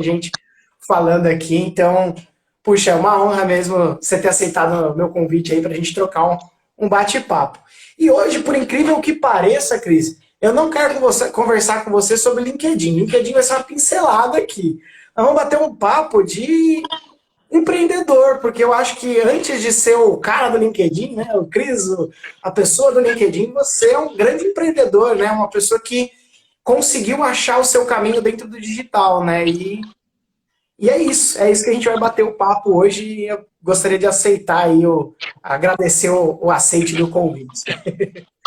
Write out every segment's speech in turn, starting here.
gente falando aqui. Então, puxa, é uma honra mesmo você ter aceitado o meu convite aí para a gente trocar um bate-papo. E hoje, por incrível que pareça, Cris, eu não quero conversar com você sobre LinkedIn. LinkedIn vai ser uma pincelada aqui. Nós vamos bater um papo de empreendedor, porque eu acho que antes de ser o cara do LinkedIn, né, o Cris, a pessoa do LinkedIn, você é um grande empreendedor, né, uma pessoa que conseguiu achar o seu caminho dentro do digital, né, e é isso que a gente vai bater o papo hoje e eu gostaria de aceitar aí, agradecer o aceite do convite.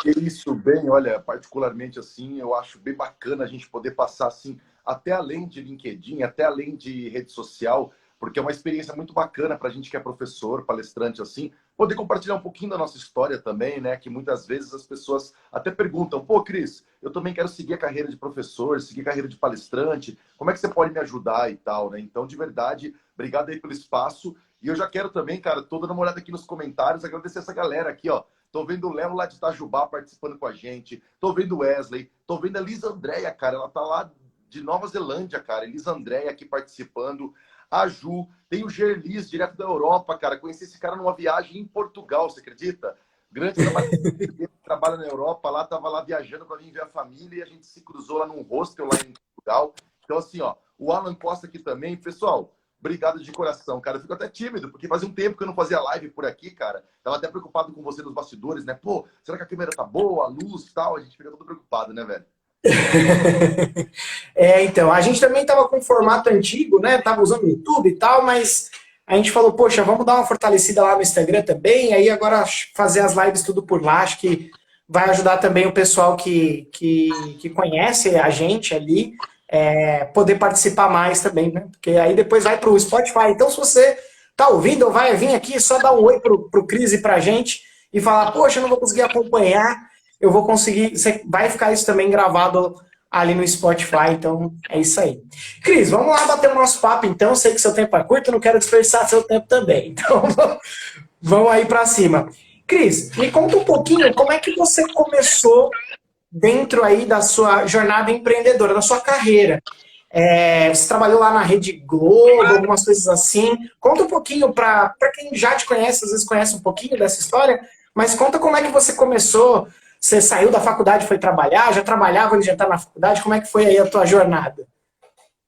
Que isso, bem, olha, particularmente assim, eu acho bem bacana a gente poder passar assim, até além de LinkedIn, até além de rede social, porque é uma experiência muito bacana para a gente que é professor, palestrante, assim, poder compartilhar um pouquinho da nossa história também, né? Que muitas vezes as pessoas até perguntam, pô, Cris, eu também quero seguir a carreira de professor, seguir a carreira de palestrante, como é que você pode me ajudar e tal, né? Então, de verdade, obrigado aí pelo espaço. E eu já quero também, cara, tô dando uma olhada aqui nos comentários, agradecer essa galera aqui, ó. Tô vendo o Léo lá de Itajubá participando com a gente. Tô vendo o Wesley. Tô vendo a Elisa Andréia, cara. Ela tá lá de Nova Zelândia, cara. Elisa Andréia aqui participando. A Ju. Tem o Gerlis, direto da Europa, cara. Conheci esse cara numa viagem em Portugal, você acredita? Grande trabalho. Trabalha na Europa, lá tava lá viajando para vir ver a família e a gente se cruzou lá num hostel lá em Portugal. Então, assim, ó, o Alan Costa aqui também. Pessoal, obrigado de coração, cara. Eu fico até tímido, porque fazia um tempo que eu não fazia live por aqui, cara. Tava até preocupado com você nos bastidores, né? Pô, será que a câmera tá boa, a luz e tal? A gente fica todo preocupado, né, velho? Então, a gente também estava com um formato antigo, né? Tava usando o YouTube e tal, mas a gente falou, poxa, vamos dar uma fortalecida lá no Instagram também, aí agora fazer as lives tudo por lá, acho que vai ajudar também o pessoal que conhece a gente ali, poder participar mais também, né? Porque aí depois vai para o Spotify. Então, se você tá ouvindo ou vai vir aqui, só dá um oi pro Cris e pra gente e falar, poxa, eu não vou conseguir acompanhar, eu vou conseguir, você vai ficar isso também gravado ali no Spotify, então é isso aí. Cris, vamos lá bater o nosso papo então, sei que seu tempo é curto, não quero desperdiçar seu tempo também, então vamos aí para cima. Cris, me conta um pouquinho como é que você começou dentro aí da sua jornada empreendedora, da sua carreira. Você trabalhou lá na Rede Globo, algumas coisas assim. Conta um pouquinho para quem já te conhece, às vezes conhece um pouquinho dessa história, mas conta como é que você começou. Você saiu da faculdade e foi trabalhar? Já trabalhava antes de entrar na faculdade? Como é que foi aí a tua jornada?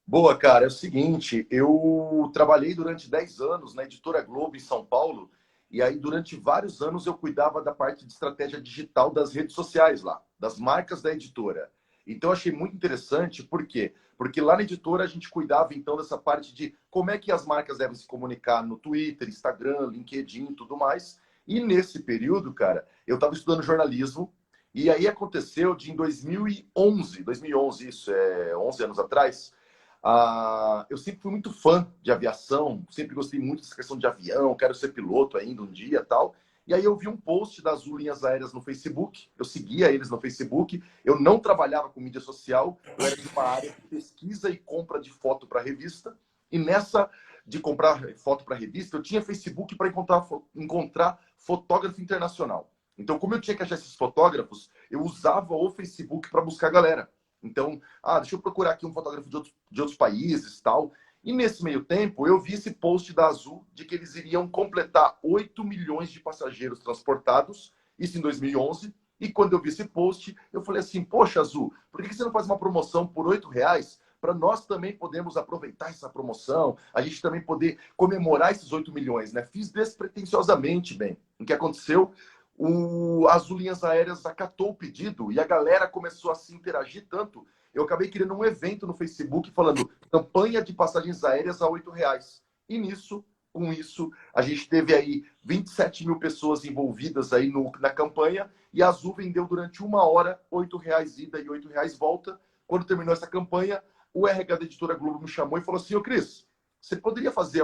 Boa, cara. É o seguinte, eu trabalhei durante 10 anos na Editora Globo em São Paulo, e aí durante vários anos eu cuidava da parte de estratégia digital das redes sociais lá, das marcas da editora. Então eu achei muito interessante, por quê? Porque lá na editora a gente cuidava então dessa parte de como é que as marcas devem se comunicar no Twitter, Instagram, LinkedIn e tudo mais. E nesse período, cara, eu estava estudando jornalismo, e aí aconteceu de em 2011, isso é 11 anos atrás. Eu sempre fui muito fã de aviação, sempre gostei muito dessa questão de avião, quero ser piloto ainda um dia tal. E aí eu vi um post da Azul Linhas Aéreas no Facebook, eu seguia eles no Facebook, eu não trabalhava com mídia social, eu era de uma área de pesquisa e compra de foto para revista, e nessa de comprar foto para revista, eu tinha Facebook para encontrar fotógrafo internacional. Então, como eu tinha que achar esses fotógrafos, eu usava o Facebook para buscar a galera. Então, deixa eu procurar aqui um fotógrafo de outros países tal. E nesse meio tempo, eu vi esse post da Azul de que eles iriam completar 8 milhões de passageiros transportados, isso em 2011. E quando eu vi esse post, eu falei assim, poxa, Azul, por que você não faz uma promoção por R$ 8 para nós também podermos aproveitar essa promoção, a gente também poder comemorar esses 8 milhões, né? Fiz despretensiosamente, bem. O que aconteceu? As linhas aéreas acatou o pedido e a galera começou a se interagir tanto. Eu acabei criando um evento no Facebook falando campanha de passagens aéreas a R$ 8. E nisso, com isso, a gente teve aí 27 mil pessoas envolvidas aí na campanha e a Azul vendeu durante uma hora R$ 8 ida e R$ 8 volta. Quando terminou essa campanha, o RH da Editora Globo me chamou e falou assim, ô Cris, você poderia fazer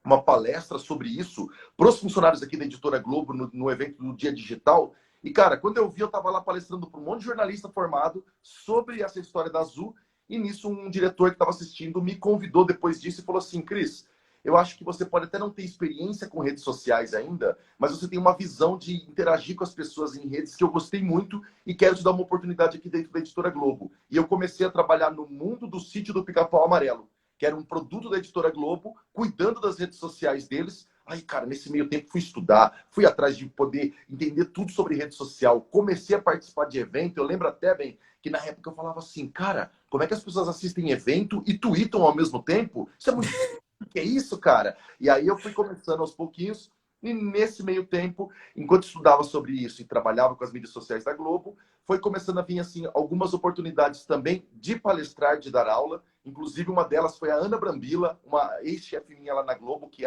uma palestra sobre isso para os funcionários aqui da Editora Globo no evento do Dia Digital. E, cara, quando eu vi, eu estava lá palestrando para um monte de jornalista formado sobre essa história da Azul. E nisso, um diretor que estava assistindo me convidou depois disso e falou assim, Cris, eu acho que você pode até não ter experiência com redes sociais ainda, mas você tem uma visão de interagir com as pessoas em redes que eu gostei muito e quero te dar uma oportunidade aqui dentro da Editora Globo. E eu comecei a trabalhar no mundo do sítio do Pica-Pau Amarelo, que era um produto da Editora Globo, cuidando das redes sociais deles. Aí, cara, nesse meio tempo fui estudar, fui atrás de poder entender tudo sobre rede social, comecei a participar de evento. Eu lembro até, bem, que na época eu falava assim, cara, como é que as pessoas assistem evento e tweetam ao mesmo tempo? Isso é muito... que é isso, cara? E aí eu fui começando aos pouquinhos, e nesse meio tempo, enquanto estudava sobre isso e trabalhava com as mídias sociais da Globo, foi começando a vir, assim, algumas oportunidades também de palestrar, de dar aula. Inclusive, uma delas foi a Ana Brambila, uma ex-chefe minha lá na Globo, que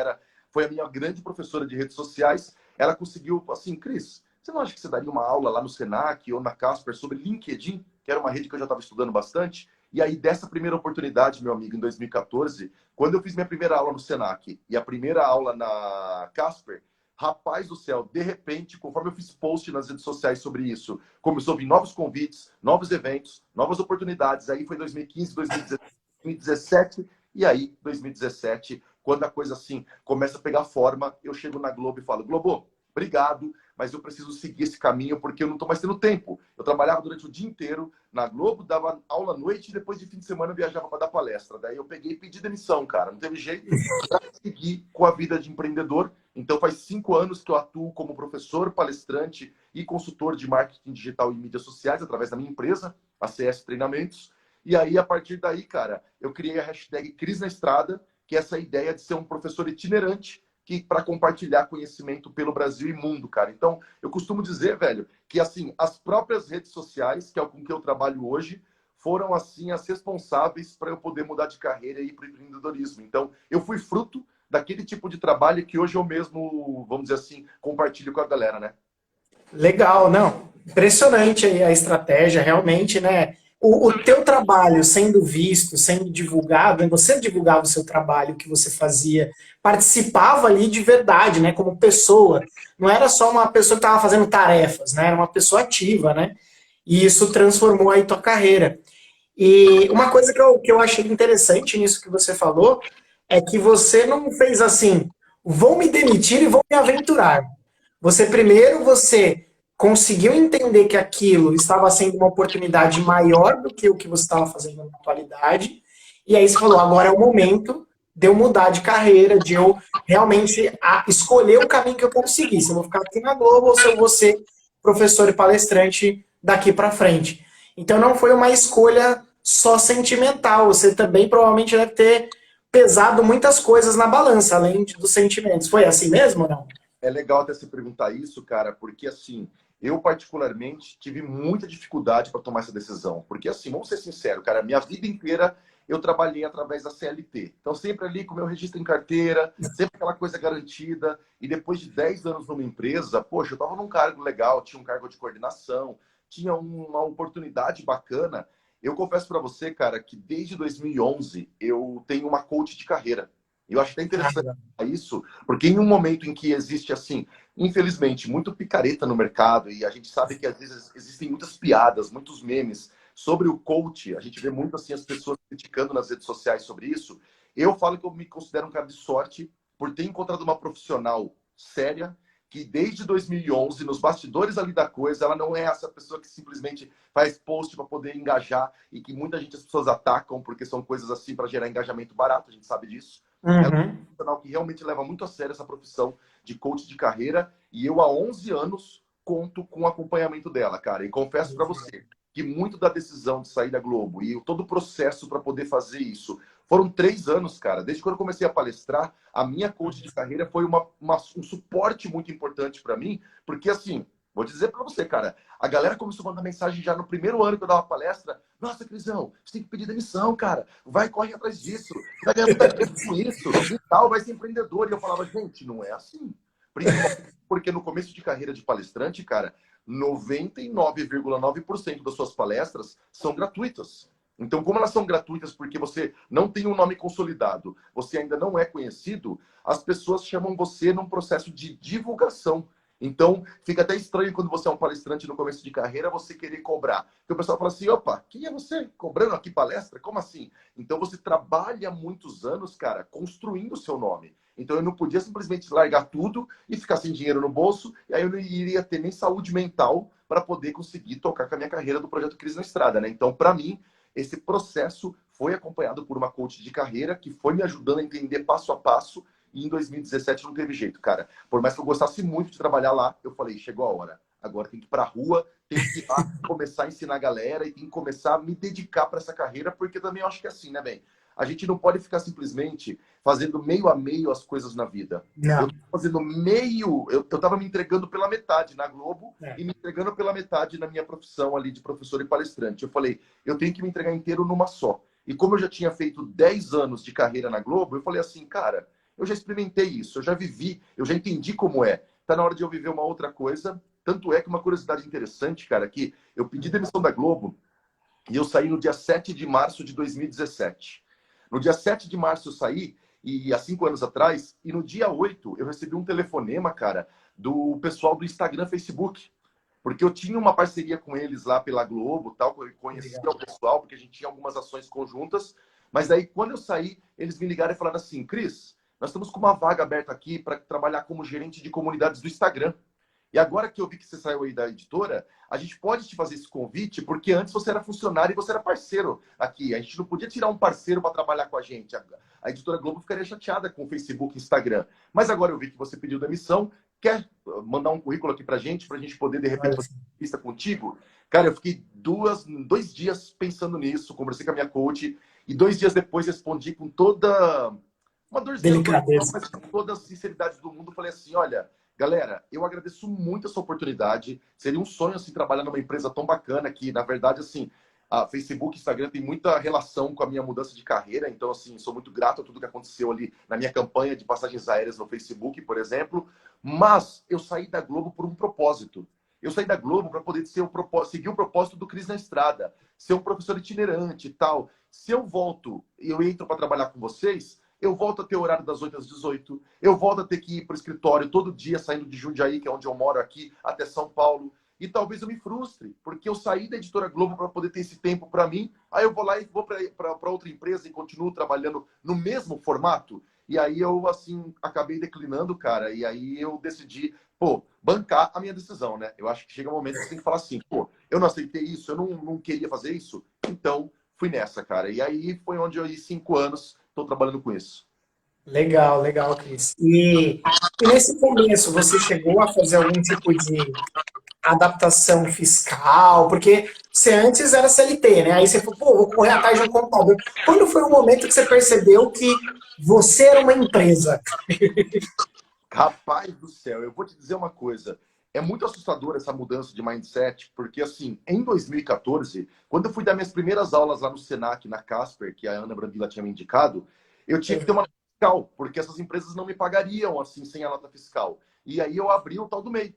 foi a minha grande professora de redes sociais. Ela conseguiu, assim, Cris, você não acha que você daria uma aula lá no Senac ou na Casper sobre LinkedIn, que era uma rede que eu já estava estudando bastante? E aí, dessa primeira oportunidade, meu amigo, em 2014, quando eu fiz minha primeira aula no Senac e a primeira aula na Casper, rapaz do céu, de repente, conforme eu fiz post nas redes sociais sobre isso, começou a vir novos convites, novos eventos, novas oportunidades. Aí foi 2015, 2017, e aí 2017, quando a coisa assim começa a pegar forma, eu chego na Globo e falo, Globo, obrigado, mas eu preciso seguir esse caminho porque eu não estou mais tendo tempo. Eu trabalhava durante o dia inteiro na Globo, dava aula à noite e depois de fim de semana eu viajava para dar palestra. Daí eu peguei e pedi demissão, cara. Não teve jeito para seguir com a vida de empreendedor. Então faz 5 anos que eu atuo como professor, palestrante e consultor de marketing digital e mídias sociais através da minha empresa, a CS Treinamentos. E aí, a partir daí, cara, eu criei a hashtag Cris na Estrada, que é essa ideia de ser um professor itinerante para compartilhar conhecimento pelo Brasil e mundo, cara. Então, eu costumo dizer, velho, que assim, as próprias redes sociais, que é com que eu trabalho hoje, foram assim as responsáveis para eu poder mudar de carreira e ir para o empreendedorismo. Então, eu fui fruto daquele tipo de trabalho que hoje eu mesmo, vamos dizer assim, compartilho com a galera, né? Legal, não. Impressionante aí a estratégia, realmente, né? O teu trabalho sendo visto, sendo divulgado, né? Você divulgava o seu trabalho, o que você fazia, participava ali de verdade, né? Como pessoa. Não era só uma pessoa que estava fazendo tarefas, né? Era uma pessoa ativa, né? E isso transformou aí tua carreira. E uma coisa que eu achei interessante nisso que você falou é que você não fez assim, vou me demitir e vou me aventurar. Você conseguiu entender que aquilo estava sendo uma oportunidade maior do que o que você estava fazendo na atualidade, e aí você falou, agora é o momento de eu mudar de carreira, de eu realmente escolher o caminho que eu quero seguir, se eu vou ficar aqui na Globo ou se eu vou ser professor e palestrante daqui para frente. Então não foi uma escolha só sentimental, você também provavelmente deve ter pesado muitas coisas na balança, além dos sentimentos. Foi assim mesmo ou não? É legal até se perguntar isso, cara, porque assim, eu particularmente tive muita dificuldade para tomar essa decisão. Porque assim, vamos ser sinceros, cara, minha vida inteira eu trabalhei através da CLT. Então, sempre ali com o meu registro em carteira, sempre aquela coisa garantida. E depois de 10 anos numa empresa, poxa, eu estava num cargo legal, tinha um cargo de coordenação, tinha uma oportunidade bacana. Eu confesso para você, cara, que desde 2011 eu tenho uma coach de carreira. Eu acho até interessante isso, porque em um momento em que existe, assim, infelizmente, muito picareta no mercado, e a gente sabe que às vezes existem muitas piadas, muitos memes sobre o coach, a gente vê muito assim as pessoas criticando nas redes sociais sobre isso. Eu falo que eu me considero um cara de sorte por ter encontrado uma profissional séria, que desde 2011, nos bastidores ali da coisa, ela não é essa pessoa que simplesmente faz post para poder engajar e que muita gente, as pessoas atacam porque são coisas assim para gerar engajamento barato, a gente sabe disso. Ela é um profissional que realmente leva muito a sério essa profissão de coach de carreira e eu há 11 anos conto com o acompanhamento dela, cara. E confesso para você que muito da decisão de sair da Globo e todo o processo para poder fazer isso foram 3 anos, cara. Desde quando eu comecei a palestrar, a minha coach de carreira foi um suporte muito importante para mim, porque assim, vou dizer para você, cara, a galera começou a mandar mensagem já no primeiro ano que eu dava palestra. Nossa, Crisão, você tem que pedir demissão, cara. Vai, corre atrás disso. Vai ganhar muita grana com isso e tal, vai ser empreendedor. E eu falava, gente, não é assim. Principalmente porque no começo de carreira de palestrante, cara, 99,9% das suas palestras são gratuitas. Então, como elas são gratuitas porque você não tem um nome consolidado, você ainda não é conhecido, as pessoas chamam você num processo de divulgação. Então, fica até estranho quando você é um palestrante no começo de carreira, você querer cobrar. Porque o pessoal fala assim, opa, quem é você cobrando aqui palestra? Como assim? Então, você trabalha muitos anos, cara, construindo o seu nome. Então, eu não podia simplesmente largar tudo e ficar sem dinheiro no bolso, e aí eu não iria ter nem saúde mental para poder conseguir tocar com a minha carreira do Projeto Cris na Estrada, né? Então, para mim, esse processo foi acompanhado por uma coach de carreira que foi me ajudando a entender passo a passo, e em 2017 não teve jeito, cara. Por mais que eu gostasse muito de trabalhar lá, eu falei, chegou a hora. Agora tem que ir pra rua, tem que ir lá, começar a ensinar a galera e tem que começar a me dedicar para essa carreira, porque também eu acho que é assim, né, bem? A gente não pode ficar simplesmente fazendo meio a meio as coisas na vida. Eu Não. tô fazendo meio... Eu tava me entregando pela metade na Globo É. e me entregando pela metade na minha profissão ali de professor e palestrante. Eu falei, eu tenho que me entregar inteiro numa só. E como eu já tinha feito 10 anos de carreira na Globo, eu falei assim, cara, eu já experimentei isso, eu já vivi, eu já entendi como é. Tá na hora de eu viver uma outra coisa. Tanto é que uma curiosidade interessante, cara, que eu pedi demissão da Globo e eu saí no dia 7 de março de 2017. No dia 7 de março eu saí, e há 5 anos atrás, e no dia 8 eu recebi um telefonema, cara, do pessoal do Instagram, Facebook. Porque eu tinha uma parceria com eles lá pela Globo, tal, eu conhecia Legal. o pessoal, porque a gente tinha algumas ações conjuntas. Mas daí, quando eu saí, eles me ligaram e falaram assim, Cris, nós estamos com uma vaga aberta aqui para trabalhar como gerente de comunidades do Instagram. E agora que eu vi que você saiu aí da editora, a gente pode te fazer esse convite, porque antes você era funcionário e você era parceiro aqui. A gente não podia tirar um parceiro para trabalhar com a gente. A editora Globo ficaria chateada com o Facebook e Instagram. Mas agora eu vi que você pediu demissão, quer mandar um currículo aqui para a gente poder, de repente, Olha fazer só. uma entrevista contigo? Cara, eu fiquei 2 dias pensando nisso, conversei com a minha coach, e 2 dias depois respondi com toda uma dorzinha no coração, Delicadeza. mas com toda a sinceridade do mundo. Falei assim, olha, galera, eu agradeço muito essa oportunidade. Seria um sonho, assim, trabalhar numa empresa tão bacana que, na verdade, assim, a Facebook e Instagram tem muita relação com a minha mudança de carreira. Então, assim, sou muito grato a tudo que aconteceu ali na minha campanha de passagens aéreas no Facebook, por exemplo. Mas eu saí da Globo por um propósito. Eu saí da Globo para poder seguir o propósito do Cris na Estrada, ser um professor itinerante e tal. Se eu volto e eu entro para trabalhar com vocês, eu volto a ter horário das 8 às 18. Eu volto a ter que ir para o escritório todo dia, saindo de Jundiaí, que é onde eu moro aqui, até São Paulo. E talvez eu me frustre, porque eu saí da Editora Globo para poder ter esse tempo para mim. Aí eu vou lá e vou para outra empresa e continuo trabalhando no mesmo formato. E aí eu, assim, acabei declinando, cara. E aí eu decidi, pô, bancar a minha decisão, né? Eu acho que chega um momento que você tem que falar assim, pô, eu não aceitei isso, eu não queria fazer isso. Então, fui nessa, cara. E aí foi onde eu, em 5 anos, estou trabalhando com isso. Legal, legal, Cris. E nesse começo, você chegou a fazer algum tipo de adaptação fiscal? Porque você antes era CLT, né? Aí você falou, pô, vou correr atrás de um contador. Quando foi o momento que você percebeu que você era uma empresa? Rapaz do céu, eu vou te dizer uma coisa. É muito assustador essa mudança de mindset, porque assim, em 2014, quando eu fui dar minhas primeiras aulas lá no Senac, na Casper, que a Ana Brambila tinha me indicado, eu tinha que ter uma nota fiscal, porque essas empresas não me pagariam assim sem a nota fiscal. E aí eu abri o tal do MEI.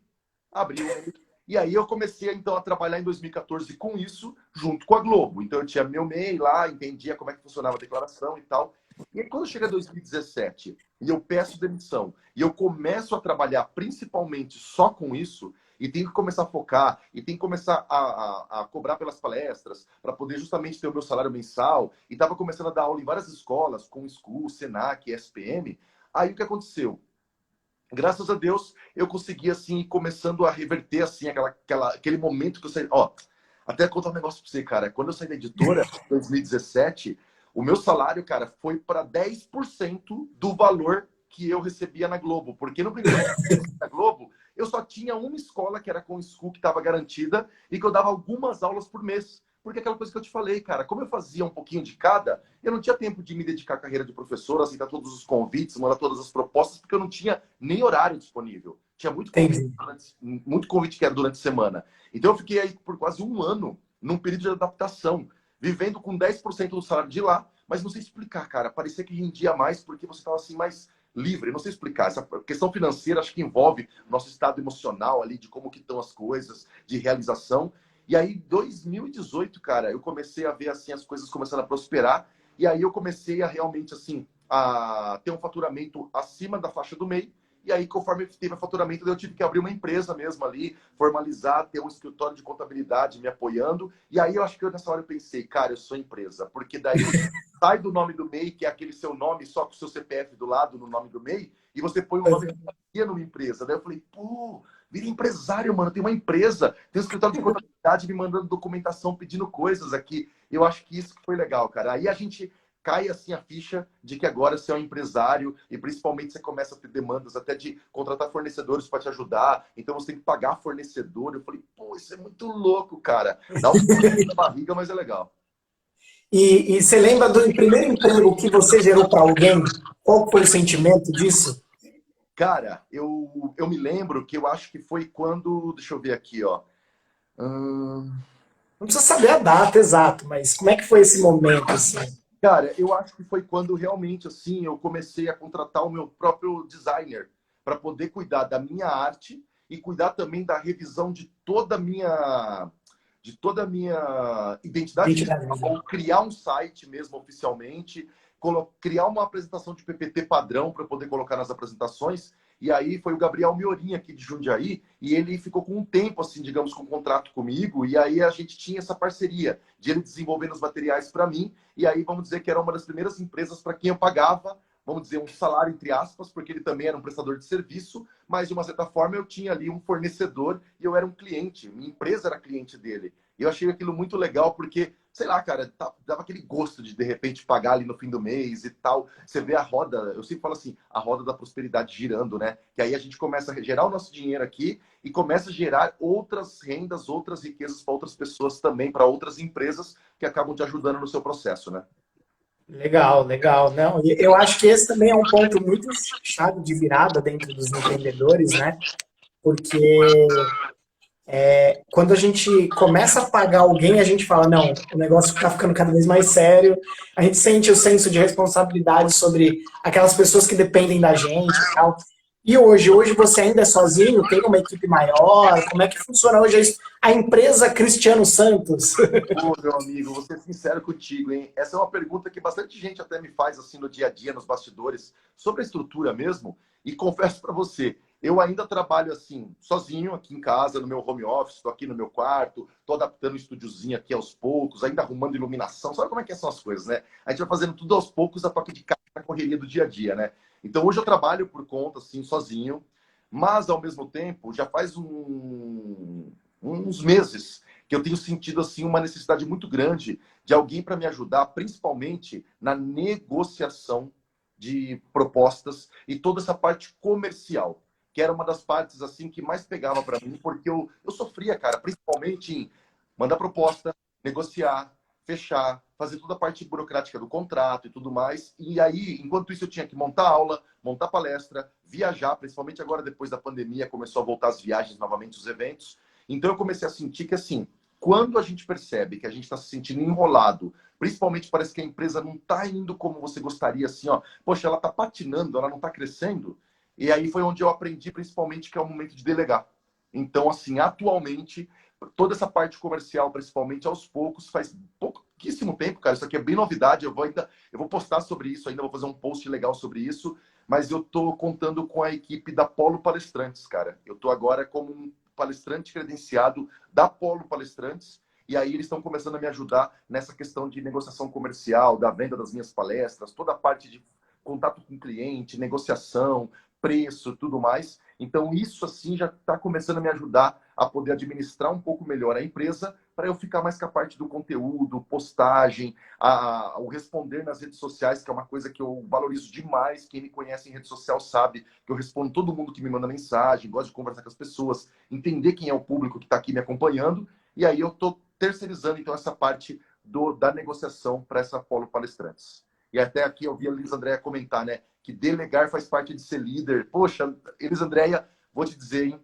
Abri o MEI. E aí eu comecei então a trabalhar em 2014 com isso, junto com a Globo. Então eu tinha meu MEI lá, entendia como é que funcionava a declaração e tal. E aí quando chega 2017 e eu peço demissão, e eu começo a trabalhar principalmente só com isso, e tenho que começar a focar, e tenho que começar a cobrar pelas palestras, para poder justamente ter o meu salário mensal, e estava começando a dar aula em várias escolas, com School, Senac, SPM. Aí o que aconteceu? Graças a Deus, eu consegui, assim, ir começando a reverter, assim, aquele momento que eu saí... Ó, até contar um negócio pra você, cara. Quando eu saí da editora, em 2017, o meu salário, cara, foi para 10% do valor que eu recebia na Globo. Porque no primeiro ano da Globo, eu só tinha uma escola que era com school, que estava garantida, e que eu dava algumas aulas por mês. Porque aquela coisa que eu te falei, cara, como eu fazia um pouquinho de cada, eu não tinha tempo de me dedicar à carreira de professor, aceitar todos os convites, mandar todas as propostas, porque eu não tinha nem horário disponível. Tinha Entendi. muito convite que era durante a semana. Então eu fiquei aí por quase um ano, num período de adaptação, vivendo com 10% do salário de lá, mas não sei explicar, cara. Parecia que rendia mais porque você estava assim mais livre. Não sei explicar. Essa questão financeira acho que envolve o nosso estado emocional ali, de como que estão as coisas, de realização. E aí, 2018, cara, eu comecei a ver assim as coisas começando a prosperar. E aí eu comecei a realmente assim a ter um faturamento acima da faixa do MEI. E aí, conforme teve o faturamento, eu tive que abrir uma empresa mesmo ali, formalizar, ter um escritório de contabilidade me apoiando. E aí, eu acho que nessa hora eu pensei, cara, eu sou empresa. Porque daí sai do nome do MEI, que é aquele seu nome, só com o seu CPF do lado, no nome do MEI, e você põe um nome que fazia numa empresa. Daí eu falei, pô, virei empresário, mano, tem uma empresa, tem um escritório de contabilidade me mandando documentação, pedindo coisas aqui. Eu acho que isso foi legal, cara. Aí a gente cai assim a ficha de que agora você é um empresário e principalmente você começa a ter demandas até de contratar fornecedores para te ajudar. Então você tem que pagar fornecedor. Eu falei, pô, isso é muito louco, cara. Dá um frio na barriga, mas é legal. E você lembra do primeiro emprego que você gerou para alguém? Qual foi o sentimento disso? Cara, eu me lembro que eu acho que foi quando. Deixa eu ver aqui, ó. Não precisa saber a data exata, mas como é que foi esse momento, assim? Cara, eu acho que foi quando realmente assim eu comecei a contratar o meu próprio designer para poder cuidar da minha arte e cuidar também da revisão de toda a minha identidade Identidade visual, visual. criar um site mesmo oficialmente, criar uma apresentação de PPT padrão para poder colocar nas apresentações. E aí foi o Gabriel Miorim aqui de Jundiaí, e ele ficou com um tempo, assim, digamos, com um contrato comigo, e aí a gente tinha essa parceria de ele desenvolvendo os materiais para mim, e aí vamos dizer que era uma das primeiras empresas para quem eu pagava, vamos dizer, um salário entre aspas, porque ele também era um prestador de serviço, mas de uma certa forma eu tinha ali um fornecedor e eu era um cliente, minha empresa era cliente dele. E eu achei aquilo muito legal, porque, sei lá, cara, dava aquele gosto de repente pagar ali no fim do mês e tal. Você vê a roda, eu sempre falo assim, a roda da prosperidade girando, né? Que aí a gente começa a gerar o nosso dinheiro aqui e começa a gerar outras rendas, outras riquezas para outras pessoas também, para outras empresas que acabam te ajudando no seu processo, né? Legal, legal. Não, e eu acho que esse também é um ponto muito chave de virada dentro dos empreendedores, né? Porque quando a gente começa a pagar alguém, a gente fala, não, o negócio está ficando cada vez mais sério. A gente sente o senso de responsabilidade sobre aquelas pessoas que dependem da gente e tal. E hoje você ainda é sozinho? Tem uma equipe maior? Como é que funciona hoje a empresa Cristiano Santos? Ô, meu amigo, vou ser sincero contigo, hein? Essa é uma pergunta que bastante gente até me faz assim no dia a dia, nos bastidores, sobre a estrutura mesmo. E confesso para você, eu ainda trabalho assim, sozinho aqui em casa, no meu home office, estou aqui no meu quarto, estou adaptando o estúdiozinho aqui aos poucos, ainda arrumando iluminação. Sabe como é que são as coisas, né? A gente vai fazendo tudo aos poucos, a toque de caixa, a correria do dia a dia, né? Então hoje eu trabalho por conta, assim, sozinho, mas ao mesmo tempo já faz uns meses que eu tenho sentido assim uma necessidade muito grande de alguém para me ajudar, principalmente na negociação de propostas e toda essa parte comercial, que era uma das partes assim que mais pegava para mim, porque eu sofria, cara, principalmente em mandar proposta, negociar, fechar, fazer toda a parte burocrática do contrato e tudo mais. E aí, enquanto isso, eu tinha que montar aula, montar palestra, viajar, principalmente agora depois da pandemia, começou a voltar as viagens novamente, os eventos. Então eu comecei a sentir que assim, quando a gente percebe que a gente está se sentindo enrolado, principalmente parece que a empresa não está indo como você gostaria, assim, ó, poxa, ela está patinando, ela não está crescendo. E aí foi onde eu aprendi principalmente que é o momento de delegar. Então, assim, atualmente, toda essa parte comercial, principalmente aos poucos, faz pouquíssimo tempo, cara, isso aqui é bem novidade, eu vou postar sobre isso ainda, vou fazer um post legal sobre isso, mas eu tô contando com a equipe da Polo Palestrantes, cara. Eu tô agora como um palestrante credenciado da Polo Palestrantes, e aí eles estão começando a me ajudar nessa questão de negociação comercial, da venda das minhas palestras, toda a parte de contato com o cliente, negociação, preço, tudo mais. Então isso assim já está começando a me ajudar a poder administrar um pouco melhor a empresa para eu ficar mais com a parte do conteúdo, postagem, o responder nas redes sociais, que é uma coisa que eu valorizo demais. Quem me conhece em rede social sabe que eu respondo todo mundo que me manda mensagem, gosto de conversar com as pessoas, entender quem é o público que está aqui me acompanhando. E aí eu estou terceirizando então essa parte da negociação para essa Polo Palestrantes. E até aqui eu vi a Elis Andréia comentar, né? Que delegar faz parte de ser líder. Poxa, Elis Andréia, vou te dizer, hein?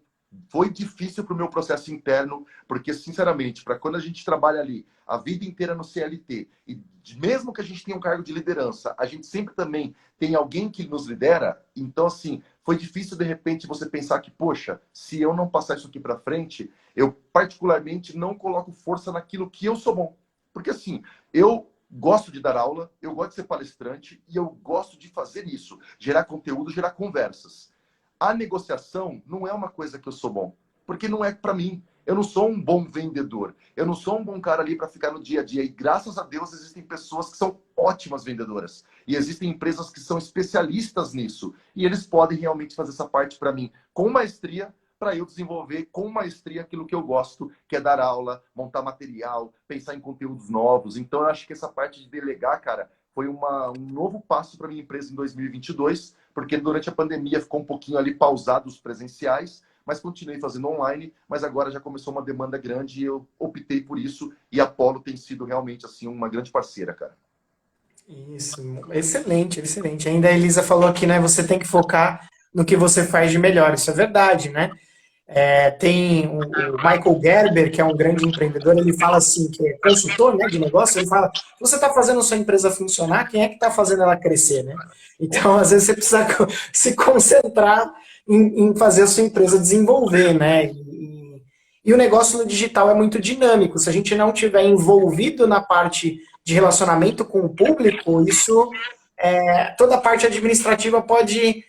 Foi difícil para o meu processo interno, porque, sinceramente, para quando a gente trabalha ali a vida inteira no CLT, e mesmo que a gente tenha um cargo de liderança, a gente sempre também tem alguém que nos lidera. Então, assim, foi difícil, de repente, você pensar que, poxa, se eu não passar isso aqui para frente, eu, particularmente, não coloco força naquilo que eu sou bom. Porque, assim, eu gosto de dar aula, eu gosto de ser palestrante e eu gosto de fazer isso, gerar conteúdo, gerar conversas. A negociação não é uma coisa que eu sou bom, porque não é para mim. Eu não sou um bom vendedor. Eu não sou um bom cara ali para ficar no dia a dia. E graças a Deus existem pessoas que são ótimas vendedoras. E existem empresas que são especialistas nisso. E eles podem realmente fazer essa parte para mim com maestria, para eu desenvolver com maestria aquilo que eu gosto, que é dar aula, montar material, pensar em conteúdos novos. Então eu acho que essa parte de delegar, cara, foi um novo passo para minha empresa em 2022, porque durante a pandemia ficou um pouquinho ali pausado os presenciais, mas continuei fazendo online, mas agora já começou uma demanda grande e eu optei por isso, e a Polo tem sido realmente assim uma grande parceira, cara. Isso, excelente, excelente. Ainda a Elisa falou aqui, né? Você tem que focar no que você faz de melhor. Isso é verdade, né? Tem o Michael Gerber, que é um grande empreendedor, ele fala assim, que é consultor, né, de negócio, ele fala, você está fazendo a sua empresa funcionar, quem é que está fazendo ela crescer, né? Então, às vezes, você precisa se concentrar em fazer a sua empresa desenvolver, né? E o negócio no digital é muito dinâmico. Se a gente não tiver envolvido na parte de relacionamento com o público, toda a parte administrativa pode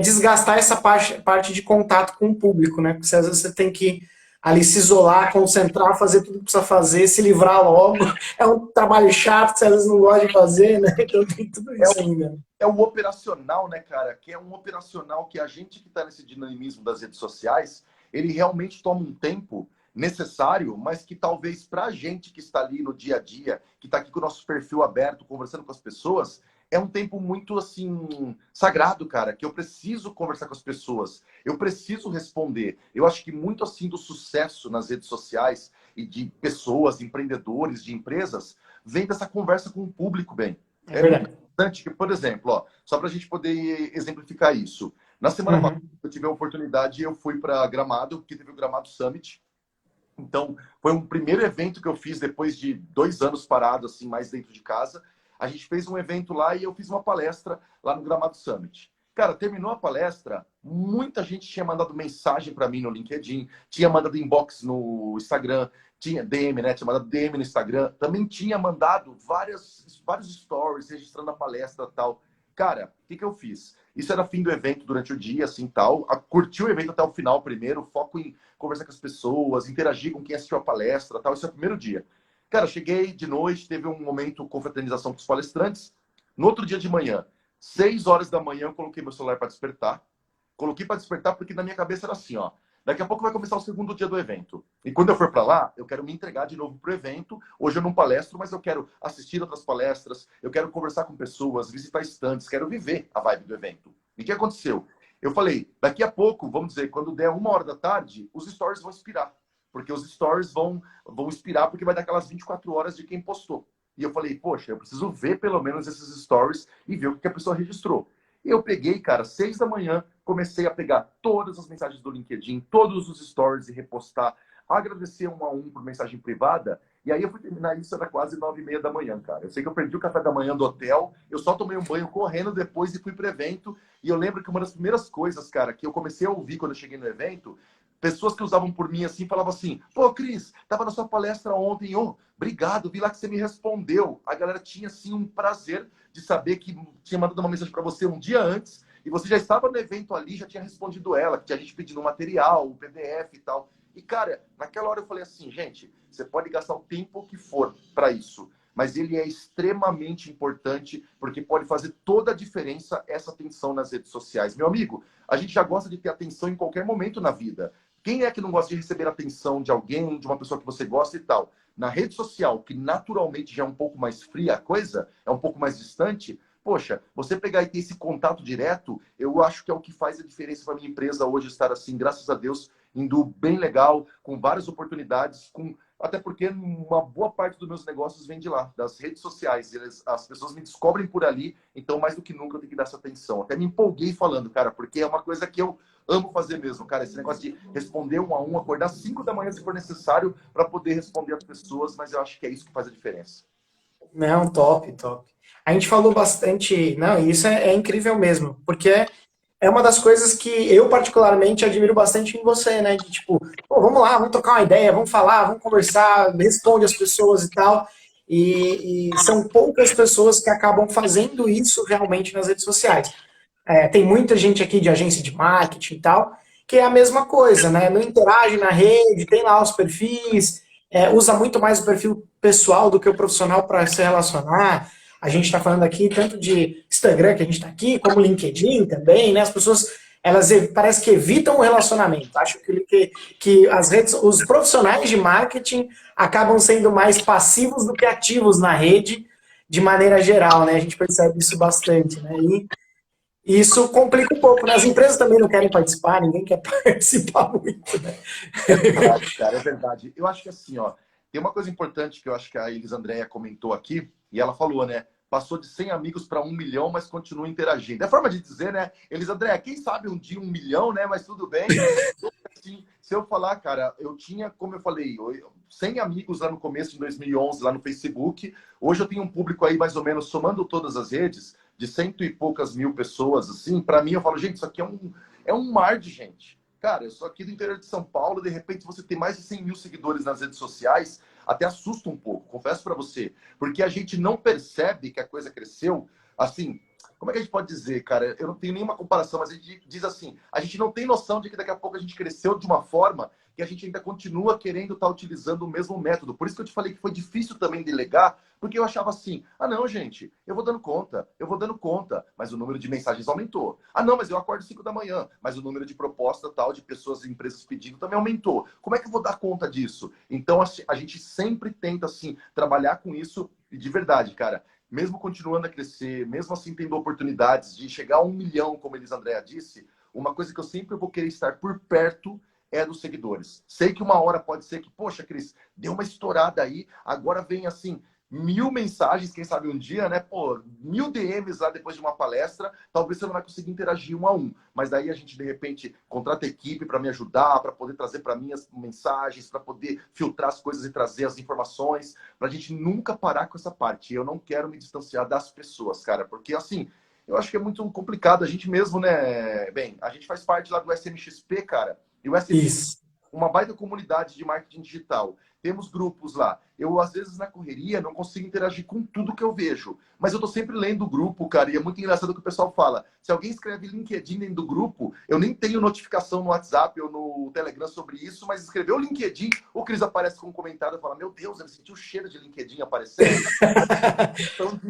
desgastar essa parte de contato com o público, né? Porque às vezes você tem que ali se isolar, concentrar, fazer tudo que precisa fazer, se livrar logo. É um trabalho chato que você às vezes não gosta de fazer, né? Então tem tudo isso ainda. É o operacional, né, cara? Que é um operacional que a gente que está nesse dinamismo das redes sociais, ele realmente toma um tempo necessário, mas que talvez para a gente que está ali no dia a dia, que está aqui com o nosso perfil aberto, conversando com as pessoas, é um tempo muito, assim, sagrado, cara, que eu preciso conversar com as pessoas, eu preciso responder. Eu acho que muito, assim, do sucesso nas redes sociais e de pessoas, empreendedores, de empresas, vem dessa conversa com o público, bem. É verdade. Importante que, por exemplo, ó, só para a gente poder exemplificar isso. Na semana passada, eu tive a oportunidade, eu fui para Gramado, que teve o Gramado Summit. Então, foi um primeiro evento que eu fiz depois de 2 anos parado, assim, mais dentro de casa. A gente fez um evento lá e eu fiz uma palestra lá no Gramado Summit. Cara, terminou a palestra, muita gente tinha mandado mensagem para mim no LinkedIn, tinha mandado inbox no Instagram, tinha DM, né? Tinha mandado DM no Instagram, também tinha mandado vários stories registrando a palestra e tal. Cara, o que eu fiz? Isso era fim do evento, durante o dia, assim, tal. Curti o evento até o final primeiro, foco em conversar com as pessoas, interagir com quem assistiu a palestra, tal. Isso é o primeiro dia. Cara, cheguei de noite, teve um momento de confraternização com os palestrantes. No outro dia de manhã, 6 horas da manhã, eu coloquei meu celular para despertar. Coloquei para despertar porque na minha cabeça era assim, ó. Daqui a pouco vai começar o segundo dia do evento. E quando eu for para lá, eu quero me entregar de novo para o evento. Hoje eu não palestro, mas eu quero assistir outras palestras, eu quero conversar com pessoas, visitar estantes, quero viver a vibe do evento. E o que aconteceu? Eu falei, daqui a pouco, vamos dizer, quando der 1 hora da tarde, os stories vão expirar. Porque os stories vão expirar porque vai dar aquelas 24 horas de quem postou. E eu falei, poxa, eu preciso ver pelo menos esses stories e ver o que a pessoa registrou. E eu peguei, cara, 6 da manhã, comecei a pegar todas as mensagens do LinkedIn, todos os stories e repostar, agradecer um a um por mensagem privada. E aí eu fui terminar isso, era quase 9h30 da manhã, cara. Eu sei que eu perdi o café da manhã do hotel, eu só tomei um banho correndo depois e fui pro evento. E eu lembro que uma das primeiras coisas, cara, que eu comecei a ouvir quando eu cheguei no evento, pessoas que usavam por mim assim, falavam assim, pô, Cris, tava na sua palestra ontem, obrigado, vi lá que você me respondeu. A galera tinha, assim, um prazer de saber que tinha mandado uma mensagem para você um dia antes e você já estava no evento ali, já tinha respondido ela, que tinha gente pedindo um material, um PDF e tal. E, cara, naquela hora eu falei assim, gente, você pode gastar o tempo que for para isso, mas ele é extremamente importante porque pode fazer toda a diferença essa atenção nas redes sociais. Meu amigo, a gente já gosta de ter atenção em qualquer momento na vida. Quem é que não gosta de receber atenção de alguém, de uma pessoa que você gosta e tal? Na rede social, que naturalmente já é um pouco mais fria a coisa, é um pouco mais distante, poxa, você pegar e ter esse contato direto, eu acho que é o que faz a diferença para minha empresa hoje estar assim, graças a Deus, indo bem legal, com várias oportunidades, até porque uma boa parte dos meus negócios vem de lá, das redes sociais. As pessoas me descobrem por ali, então mais do que nunca eu tenho que dar essa atenção. Até me empolguei falando, cara, porque é uma coisa que eu amo fazer mesmo, cara. Esse negócio de responder um a um, acordar 5 da manhã se for necessário para poder responder as pessoas, mas eu acho que é isso que faz a diferença. Não, top, top. A gente falou bastante, não, e isso é incrível mesmo, porque é uma das coisas que eu particularmente admiro bastante em você, né? De tipo, pô, vamos lá, vamos trocar uma ideia, vamos falar, vamos conversar, responde as pessoas e tal. E são poucas pessoas que acabam fazendo isso realmente nas redes sociais. tem muita gente aqui de agência de marketing e tal, que é a mesma coisa, né? Não interage na rede, tem lá os perfis, usa muito mais o perfil pessoal do que o profissional para se relacionar. A gente está falando aqui tanto de Instagram, que a gente está aqui, como LinkedIn também, né? As pessoas, elas parece que evitam o relacionamento. Acho que as redes, os profissionais de marketing acabam sendo mais passivos do que ativos na rede, de maneira geral, né? A gente percebe isso bastante, né? E isso complica um pouco, né? As empresas também não querem participar, ninguém quer participar muito, né? É verdade, cara, é verdade. Eu acho que assim, ó, tem uma coisa importante que eu acho que a Elisandreia comentou aqui, e ela falou, né? Passou de 100 amigos para 1 milhão, mas continua interagindo. É forma de dizer, né? Elisandreia, quem sabe um dia 1 milhão, né? Mas tudo bem. Assim, se eu falar, cara, eu tinha, como eu falei, 100 amigos lá no começo de 2011, lá no Facebook. Hoje eu tenho um público aí, mais ou menos, somando todas as redes, de cento e poucas mil pessoas, assim. Para mim, eu falo, gente, isso aqui é um mar de gente. Cara, eu sou aqui do interior de São Paulo, de repente você tem mais de 100 mil seguidores nas redes sociais, até assusta um pouco, confesso para você. Porque a gente não percebe que a coisa cresceu, assim, como é que a gente pode dizer, cara? Eu não tenho nenhuma comparação, mas a gente diz assim, a gente não tem noção de que daqui a pouco a gente cresceu de uma forma que a gente ainda continua querendo estar utilizando o mesmo método. Por isso que eu te falei que foi difícil também delegar, porque eu achava assim, ah não, gente, eu vou dando conta, mas o número de mensagens aumentou. Ah não, mas eu acordo 5 da manhã, mas o número de proposta tal, de pessoas e empresas pedindo também aumentou. Como é que eu vou dar conta disso? Então a gente sempre tenta, assim, trabalhar com isso e de verdade, cara, mesmo continuando a crescer, mesmo assim tendo oportunidades de chegar a 1 milhão, como a Elisandreia disse, uma coisa que eu sempre vou querer estar por perto é dos seguidores. Sei que uma hora pode ser que, poxa, Cris, deu uma estourada aí, agora vem assim, 1.000 mensagens, quem sabe um dia, né? Pô, 1.000 DMs lá depois de uma palestra, talvez você não vai conseguir interagir um a um. Mas daí a gente, de repente, contrata equipe para me ajudar, para poder trazer para mim as mensagens, para poder filtrar as coisas e trazer as informações, para a gente nunca parar com essa parte. Eu não quero me distanciar das pessoas, cara, porque assim, eu acho que é muito complicado. A gente mesmo, né? Bem, a gente faz parte lá do SMXP, cara, e o SMXP Isso. uma baita comunidade de marketing digital. Temos grupos lá. Eu, às vezes, na correria, não consigo interagir com tudo que eu vejo. Mas eu tô sempre lendo o grupo, cara. E é muito engraçado o que o pessoal fala. Se alguém escreve LinkedIn dentro do grupo, eu nem tenho notificação no WhatsApp ou no Telegram sobre isso, mas escreveu o LinkedIn, o Cris aparece com um comentário e fala, meu Deus, ele sentiu o cheiro de LinkedIn aparecendo. Então,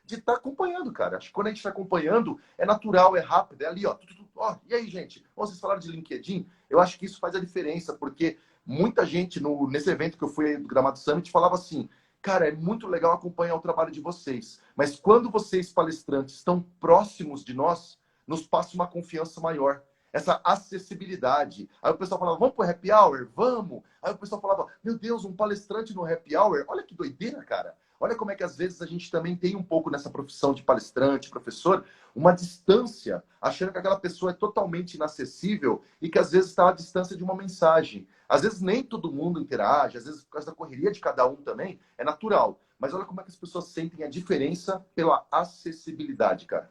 de estar acompanhando, cara. Acho que quando a gente está acompanhando, é natural, é rápido, é ali, ó. Ó, e aí, gente? Vocês falaram de LinkedIn? Eu acho que isso faz a diferença, porque muita gente nesse evento que eu fui do Gramado Summit falava assim, cara, é muito legal acompanhar o trabalho de vocês, mas quando vocês, palestrantes, estão próximos de nós, nos passa uma confiança maior. Essa acessibilidade. Aí o pessoal falava, vamos pro happy hour? Vamos! Aí o pessoal falava, meu Deus, um palestrante no happy hour? Olha que doideira, cara. Olha como é que às vezes a gente também tem um pouco nessa profissão de palestrante, professor, uma distância, achando que aquela pessoa é totalmente inacessível e que às vezes está à distância de uma mensagem. Às vezes nem todo mundo interage, às vezes por causa da correria de cada um também, é natural. Mas olha como é que as pessoas sentem a diferença pela acessibilidade, cara.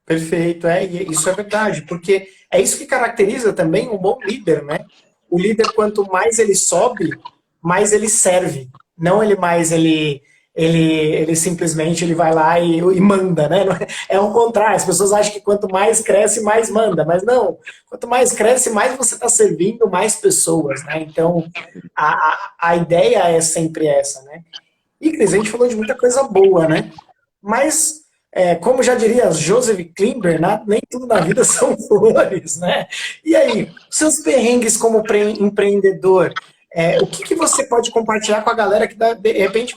Perfeito, e isso é verdade, porque é isso que caracteriza também um bom líder, né? O líder, quanto mais ele sobe, mais ele serve. Não ele mais ele simplesmente ele vai lá e manda, né? É o contrário, as pessoas acham que quanto mais cresce, mais manda, mas não. Quanto mais cresce, mais você está servindo mais pessoas, né? Então, a ideia é sempre essa, né? E, Cris, a gente falou de muita coisa boa, né? Mas, como já diria Joseph Klimber, né, nem tudo na vida são flores, né? E aí, seus perrengues como empreendedor, o que você pode compartilhar com a galera que, de repente,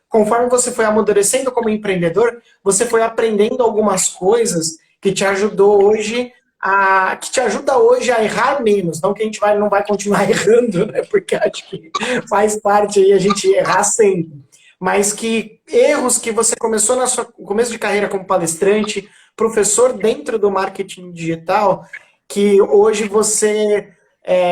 conforme você foi amadurecendo como empreendedor, você foi aprendendo algumas coisas que te ajudou hoje que te ajuda hoje a errar menos, não que a gente não vai continuar errando, né? Porque acho que faz parte aí a gente errar sempre, mas que erros que você começou na sua começo de carreira como palestrante, professor dentro do marketing digital, que hoje você,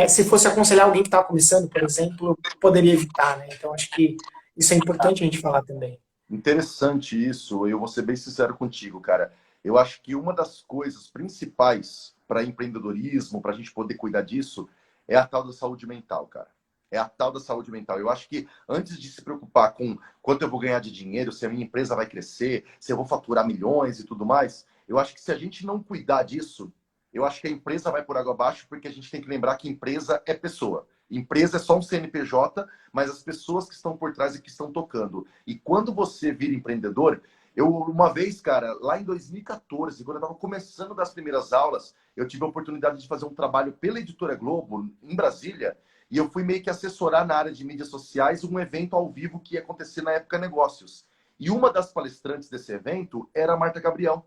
se fosse aconselhar alguém que estava começando, por exemplo, poderia evitar, né? Então acho que isso é importante a gente falar também. Interessante isso. Eu vou ser bem sincero contigo, cara. Eu acho que uma das coisas principais para empreendedorismo, para a gente poder cuidar disso, é a tal da saúde mental, cara. É a tal da saúde mental. Eu acho que antes de se preocupar com quanto eu vou ganhar de dinheiro, se a minha empresa vai crescer, se eu vou faturar milhões e tudo mais, Eu acho que se a gente não cuidar disso, eu acho que a empresa vai por água abaixo, porque a gente tem que lembrar que empresa é pessoa. Empresa é só um CNPJ, mas as pessoas que estão por trás e que estão tocando. E quando você vira empreendedor, eu uma vez, cara, lá em 2014, quando eu estava começando das primeiras aulas, eu tive a oportunidade de fazer um trabalho pela Editora Globo, em Brasília, e eu fui meio que assessorar na área de mídias sociais um evento ao vivo que ia acontecer na época Negócios. E uma das palestrantes desse evento era a Marta Gabriel.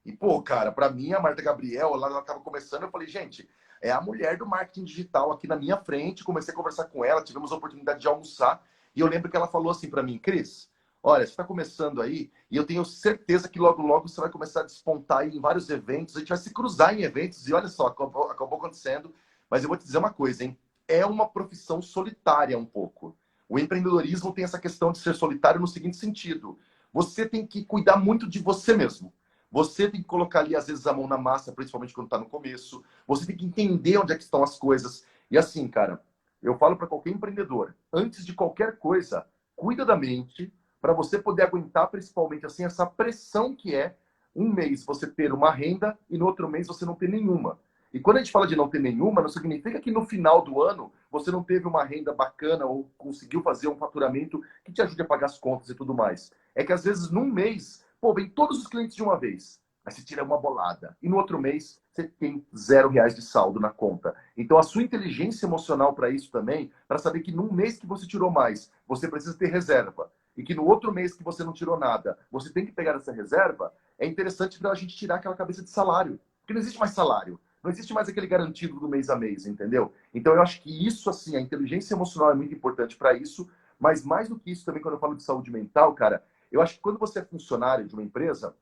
E, pô, cara, para mim, a Marta Gabriel, lá ela estava começando, eu falei, gente, é a mulher do marketing digital aqui na minha frente. Comecei a conversar com ela, tivemos a oportunidade de almoçar. E eu lembro que ela falou assim para mim, Cris, olha, você está começando aí, e eu tenho certeza que logo, logo você vai começar a despontar aí em vários eventos, a gente vai se cruzar em eventos, e olha só, acabou acontecendo. Mas eu vou te dizer uma coisa, hein? É uma profissão solitária um pouco. O empreendedorismo tem essa questão de ser solitário no seguinte sentido. Você tem que cuidar muito de você mesmo. Você tem que colocar ali, às vezes, a mão na massa, principalmente quando está no começo. Você tem que entender onde é que estão as coisas. E assim, cara, eu falo para qualquer empreendedor, antes de qualquer coisa, cuida da mente para você poder aguentar, principalmente, assim, essa pressão que é um mês você ter uma renda e no outro mês você não ter nenhuma. E quando a gente fala de não ter nenhuma, não significa que no final do ano você não teve uma renda bacana ou conseguiu fazer um faturamento que te ajude a pagar as contas e tudo mais. É que às vezes num mês, pô, vem todos os clientes de uma vez. Aí você tira uma bolada. E no outro mês, você tem R$ 0 de saldo na conta. Então a sua inteligência emocional para isso também, para saber que num mês que você tirou mais, você precisa ter reserva. E que no outro mês que você não tirou nada, você tem que pegar essa reserva, é interessante para a gente tirar aquela cabeça de salário. Porque não existe mais salário. Não existe mais aquele garantido do mês a mês, entendeu? Então eu acho que isso, assim, a inteligência emocional é muito importante para isso, mas mais do que isso também, quando eu falo de saúde mental, cara, eu acho que quando você é funcionário de uma empresa,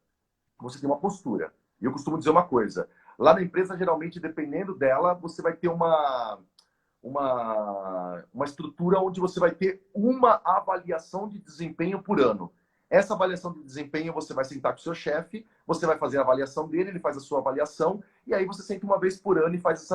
você tem uma postura. E eu costumo dizer uma coisa, lá na empresa, geralmente, dependendo dela, você vai ter uma estrutura onde você vai ter uma avaliação de desempenho por ano. Essa avaliação de desempenho, você vai sentar com o seu chefe, você vai fazer a avaliação dele, ele faz a sua avaliação, e aí você senta uma vez por ano e faz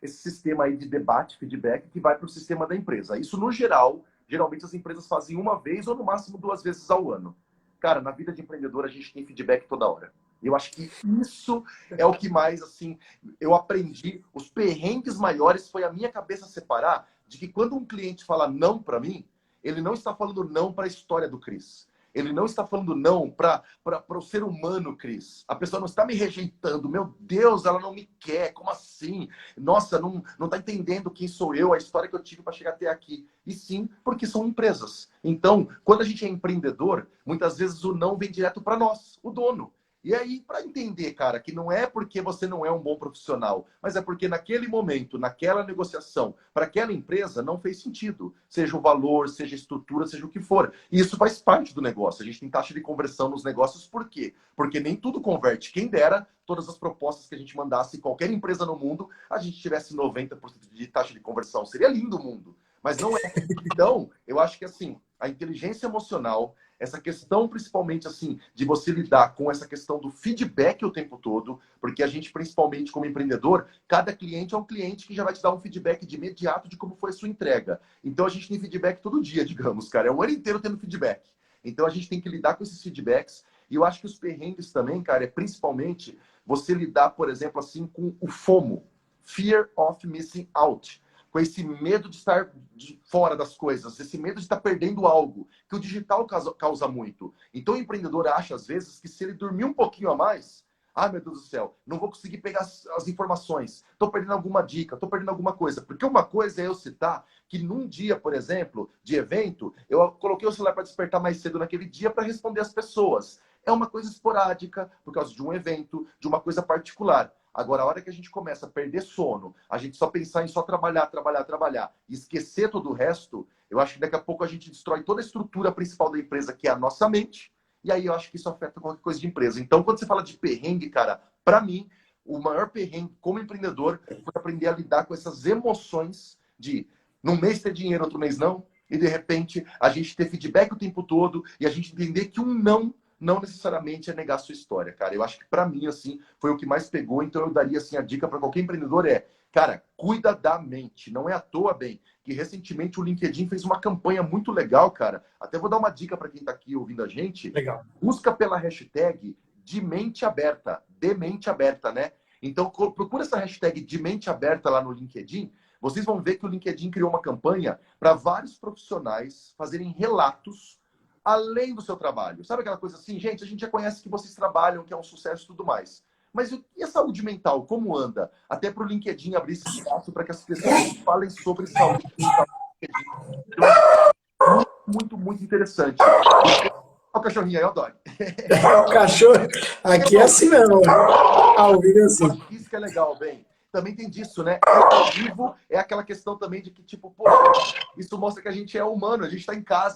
esse sistema aí de debate, feedback, que vai para o sistema da empresa. Isso, no geral, geralmente as empresas fazem uma vez ou no máximo 2 vezes ao ano. Cara, na vida de empreendedor, a gente tem feedback toda hora. Eu acho que isso é o que mais, assim, eu aprendi. Os perrengues maiores foi a minha cabeça separar de que quando um cliente fala não para mim, ele não está falando não para a história do Cris. Ele não está falando não para o ser humano, Cris. A pessoa não está me rejeitando. Meu Deus, ela não me quer. Como assim? Nossa, não está entendendo quem sou eu, a história que eu tive para chegar até aqui. E sim, porque são empresas. Então, quando a gente é empreendedor, muitas vezes o não vem direto para nós, o dono. E aí, para entender, cara, que não é porque você não é um bom profissional, mas é porque naquele momento, naquela negociação, para aquela empresa não fez sentido. Seja o valor, seja a estrutura, seja o que for. E isso faz parte do negócio. A gente tem taxa de conversão nos negócios, por quê? Porque nem tudo converte. Quem dera, todas as propostas que a gente mandasse em qualquer empresa no mundo, a gente tivesse 90% de taxa de conversão. Seria lindo o mundo. Mas não é. Então, eu acho que assim, a inteligência emocional, essa questão principalmente assim de você lidar com essa questão do feedback o tempo todo, porque a gente principalmente como empreendedor, cada cliente é um cliente que já vai te dar um feedback de imediato de como foi a sua entrega. Então a gente tem feedback todo dia, digamos, cara, é o ano inteiro tendo feedback. Então a gente tem que lidar com esses feedbacks e eu acho que os perrengues também, cara, é principalmente você lidar, por exemplo, assim com o FOMO, Fear of Missing Out, com esse medo de estar fora das coisas, esse medo de estar perdendo algo, que o digital causa muito. Então o empreendedor acha, às vezes, que se ele dormir um pouquinho a mais, ah, meu Deus do céu, não vou conseguir pegar as informações, estou perdendo alguma dica, estou perdendo alguma coisa. Porque uma coisa é eu citar que num dia, por exemplo, de evento, eu coloquei o celular para despertar mais cedo naquele dia para responder as pessoas. É uma coisa esporádica, por causa de um evento, de uma coisa particular. Agora, a hora que a gente começa a perder sono, a gente só pensar em só trabalhar, trabalhar, trabalhar e esquecer todo o resto, eu acho que daqui a pouco a gente destrói toda a estrutura principal da empresa, que é a nossa mente, e aí eu acho que isso afeta qualquer coisa de empresa. Então, quando você fala de perrengue, cara, para mim, o maior perrengue como empreendedor foi aprender a lidar com essas emoções de num mês ter dinheiro, outro mês não, e de repente a gente ter feedback o tempo todo e a gente entender que um não necessariamente é negar a sua história, cara. Eu acho que para mim, assim, foi o que mais pegou. Então eu daria, assim, a dica para qualquer empreendedor cara, cuida da mente. Não é à toa, bem, que recentemente o LinkedIn fez uma campanha muito legal, cara. Até vou dar uma dica para quem está aqui ouvindo a gente. Legal. Busca pela hashtag de mente aberta, né? Então, procura essa hashtag de mente aberta lá no LinkedIn. Vocês vão ver que o LinkedIn criou uma campanha para vários profissionais fazerem relatos além do seu trabalho. Sabe aquela coisa assim, gente, a gente já conhece que vocês trabalham, que é um sucesso e tudo mais. Mas e a saúde mental, como anda? Até para o LinkedIn abrir esse espaço para que as pessoas falem sobre saúde mental. Eu acho muito interessante. Olha o cachorrinho aí, ó, Dói. O cachorro, aqui é assim mesmo. Ao vivo é assim. Isso que é legal, bem. Também tem disso, né? Ao vivo é aquela questão também de que, tipo, pô, isso mostra que a gente é humano, a gente tá em casa.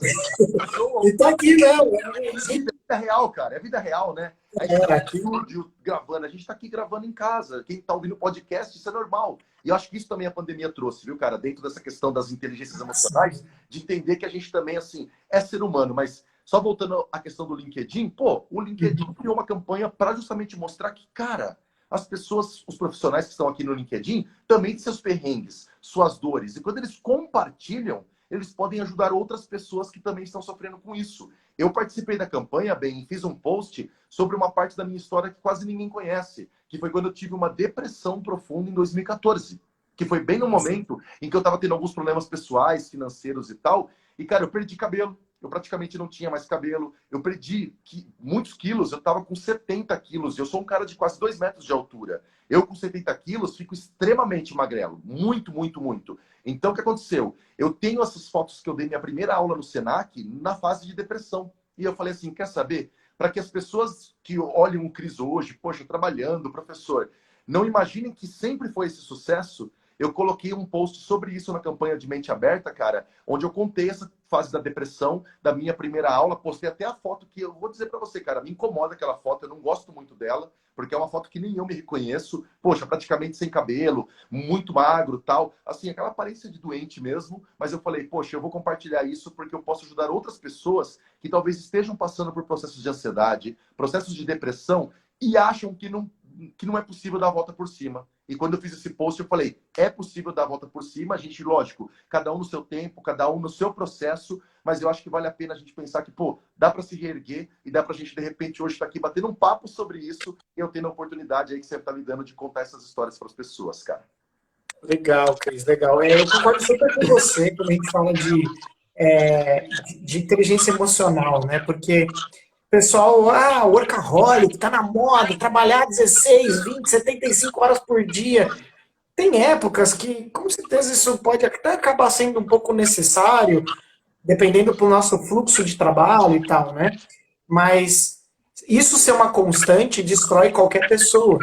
E tá aqui mesmo. É vida real, cara. É vida real, né? A gente tá no estúdio gravando, a gente tá aqui gravando em casa. Quem tá ouvindo podcast, isso é normal. E eu acho que isso também a pandemia trouxe, viu, cara? Dentro dessa questão das inteligências emocionais, de entender que a gente também, assim, é ser humano. Mas só voltando à questão do LinkedIn, pô, o LinkedIn criou uma campanha para justamente mostrar que, cara, as pessoas, os profissionais que estão aqui no LinkedIn, também têm seus perrengues, suas dores. E quando eles compartilham, eles podem ajudar outras pessoas que também estão sofrendo com isso. Eu participei da campanha, bem, e fiz um post sobre uma parte da minha história que quase ninguém conhece, que foi quando eu tive uma depressão profunda em 2014, que foi bem no momento em que eu estava tendo alguns problemas pessoais, financeiros e tal, e, cara, eu perdi cabelo. Eu praticamente não tinha mais cabelo. Eu perdi muitos quilos. Eu estava com 70 quilos. Eu sou um cara de quase 2 metros de altura. Eu, com 70 quilos, fico extremamente magrelo. Muito. Então, o que aconteceu? Eu tenho essas fotos que eu dei minha primeira aula no Senac na fase de depressão. E eu falei assim, quer saber? Para que as pessoas que olham o Cris hoje, poxa, trabalhando, professor, não imaginem que sempre foi esse sucesso. Eu coloquei um post sobre isso na campanha de Mente Aberta, cara, onde eu contei essa fase da depressão, da minha primeira aula, postei até a foto que eu vou dizer para você, cara, me incomoda aquela foto, eu não gosto muito dela, porque é uma foto que nem eu me reconheço, poxa, praticamente sem cabelo, muito magro, tal, assim, aquela aparência de doente mesmo, mas eu falei, poxa, eu vou compartilhar isso porque eu posso ajudar outras pessoas que talvez estejam passando por processos de ansiedade, processos de depressão e acham que não é possível dar a volta por cima. E quando eu fiz esse post, eu falei, é possível dar a volta por cima, a gente, lógico, cada um no seu tempo, cada um no seu processo, mas eu acho que vale a pena a gente pensar que, pô, dá para se reerguer e dá para a gente, de repente, hoje estar aqui batendo um papo sobre isso e eu tendo a oportunidade aí que você está me dando de contar essas histórias para as pessoas, cara. Legal, Cris, legal. Eu concordo super com você quando a gente fala de inteligência emocional, né? Porque pessoal, workaholic, tá na moda, trabalhar 16, 20, 75 horas por dia. Tem épocas que, com certeza, isso pode até acabar sendo um pouco necessário, dependendo do nosso fluxo de trabalho e tal, né? Mas isso ser uma constante destrói qualquer pessoa.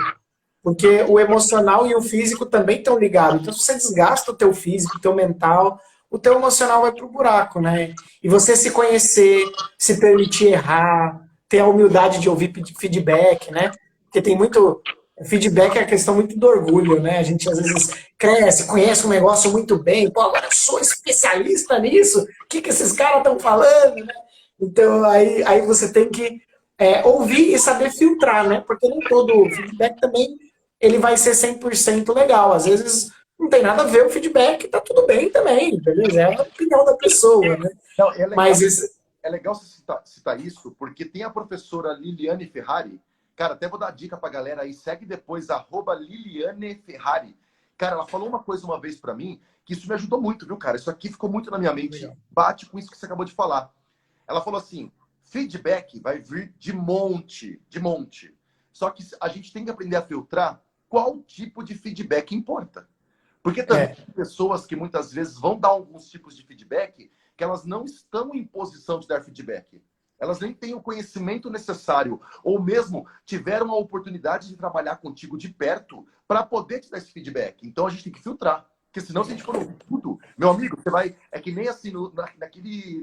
Porque o emocional e o físico também estão ligados. Então, se você desgasta o teu físico, o teu mental, o teu emocional vai pro buraco, né? E você se conhecer, se permitir errar, ter a humildade de ouvir feedback, né? Porque tem muito... Feedback é a questão muito do orgulho, né? A gente às vezes cresce, conhece um negócio muito bem, pô, agora eu sou especialista nisso, o que esses caras estão falando, né? Então, aí você tem que ouvir e saber filtrar, né? Porque nem todo feedback também ele vai ser 100% legal. Às vezes não tem nada a ver o feedback, tá tudo bem também, beleza? É a opinião da pessoa, né? Não, é legal, Mas é legal você citar isso, porque tem a professora Liliane Ferrari, cara, até vou dar dica pra galera aí, segue depois, @Liliane Ferrari. Cara, ela falou uma coisa uma vez pra mim, que isso me ajudou muito, viu, cara? Isso aqui ficou muito na minha mente, legal. bate com isso que você acabou de falar. Ela falou assim, feedback vai vir de monte, de monte. Só que a gente tem que aprender a filtrar qual tipo de feedback importa. Porque também tem pessoas que muitas vezes vão dar alguns tipos de feedback que elas não estão em posição de dar feedback. Elas nem têm o conhecimento necessário, ou mesmo tiveram a oportunidade de trabalhar contigo de perto para poder te dar esse feedback. Então a gente tem que filtrar. Porque senão, se a gente for ouvir tudo, meu amigo, você vai. É que nem assim,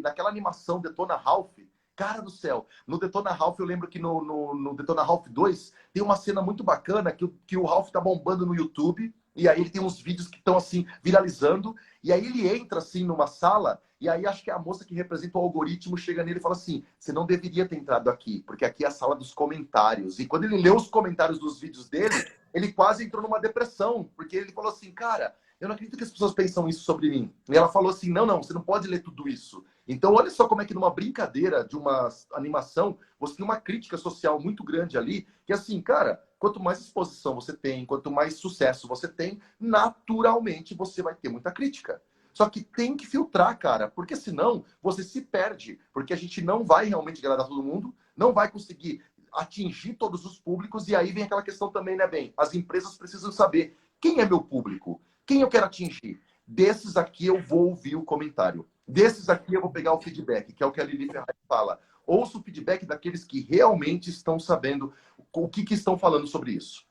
naquela animação Detona Ralph. Cara do céu, no Detona Ralph, eu lembro que no Detona Ralph 2 tem uma cena muito bacana que o Ralph tá bombando no YouTube. E aí ele tem uns vídeos que estão assim, viralizando. E aí ele entra assim numa sala. E aí acho que a moça que representa o algoritmo chega nele e fala assim: você não deveria ter entrado aqui, porque aqui é a sala dos comentários. E quando ele leu os comentários dos vídeos dele, ele quase entrou numa depressão. Porque ele falou assim, cara, eu não acredito que as pessoas pensam isso sobre mim. E ela falou assim, não, você não pode ler tudo isso. Então, olha só como é que numa brincadeira de uma animação, você tem uma crítica social muito grande ali, que assim, cara, quanto mais exposição você tem, quanto mais sucesso você tem, naturalmente você vai ter muita crítica. Só que tem que filtrar, cara, porque senão você se perde, porque a gente não vai realmente agradar todo mundo, não vai conseguir atingir todos os públicos, e aí vem aquela questão também, né, bem? As empresas precisam saber quem é meu público, quem eu quero atingir. Desses aqui eu vou ouvir o comentário. Desses aqui eu vou pegar o feedback, que é o que a Lili Ferrari fala. Ouça o feedback daqueles que realmente estão sabendo o que estão falando sobre isso.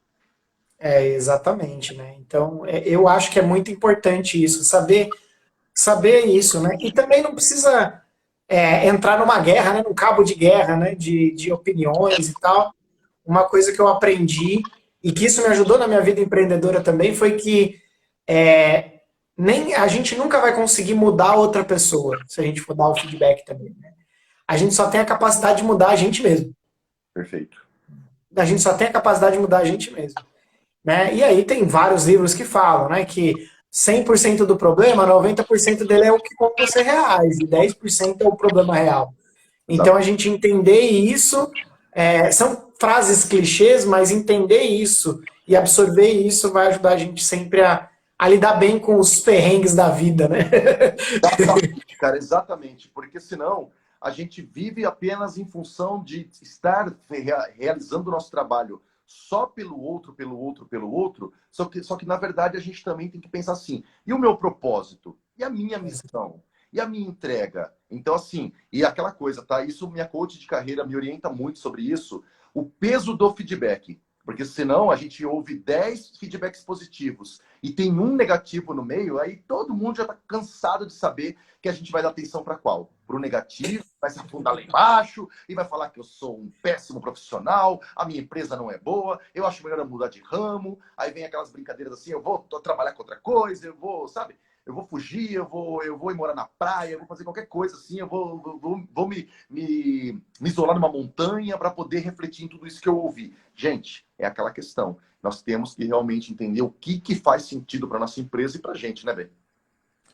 Exatamente, né? Então, eu acho que é muito importante isso, saber isso, né? E também não precisa entrar numa guerra, né? Num cabo de guerra, né? De opiniões e tal. Uma coisa que eu aprendi e que isso me ajudou na minha vida empreendedora também foi que nem a gente nunca vai conseguir mudar outra pessoa se a gente for dar o feedback também, né? A gente só tem a capacidade de mudar a gente mesmo. Perfeito. A gente só tem a capacidade de mudar a gente mesmo. Né? E aí tem vários livros que falam, né, que 100% do problema, 90% dele é o que como você reage, e 10% é o problema real. Então Exato. a gente entender isso, são frases clichês, mas entender isso e absorver isso vai ajudar a gente sempre a lidar bem com os perrengues da vida, né? Exatamente, cara, exatamente. Porque senão a gente vive apenas em função de estar realizando o nosso trabalho só pelo outro, pelo outro, pelo outro. Só que, na verdade, a gente também tem que pensar assim: e o meu propósito? E a minha missão? E a minha entrega? Então, assim, e aquela coisa, tá? Isso, minha coach de carreira me orienta muito sobre isso, o peso do feedback. Porque senão a gente ouve 10 feedbacks positivos e tem um negativo no meio, aí todo mundo já está cansado de saber que a gente vai dar atenção para qual? Para o negativo, vai se afundar lá embaixo e vai falar que eu sou um péssimo profissional, a minha empresa não é boa, eu acho melhor eu mudar de ramo, aí vem aquelas brincadeiras assim, eu vou trabalhar com outra coisa, eu vou, sabe? Eu vou fugir, eu vou ir morar na praia, eu vou fazer qualquer coisa assim, eu vou me isolar numa montanha para poder refletir em tudo isso que eu ouvi. Gente, é aquela questão. Nós temos que realmente entender o que faz sentido para nossa empresa e para a gente, né, Ben?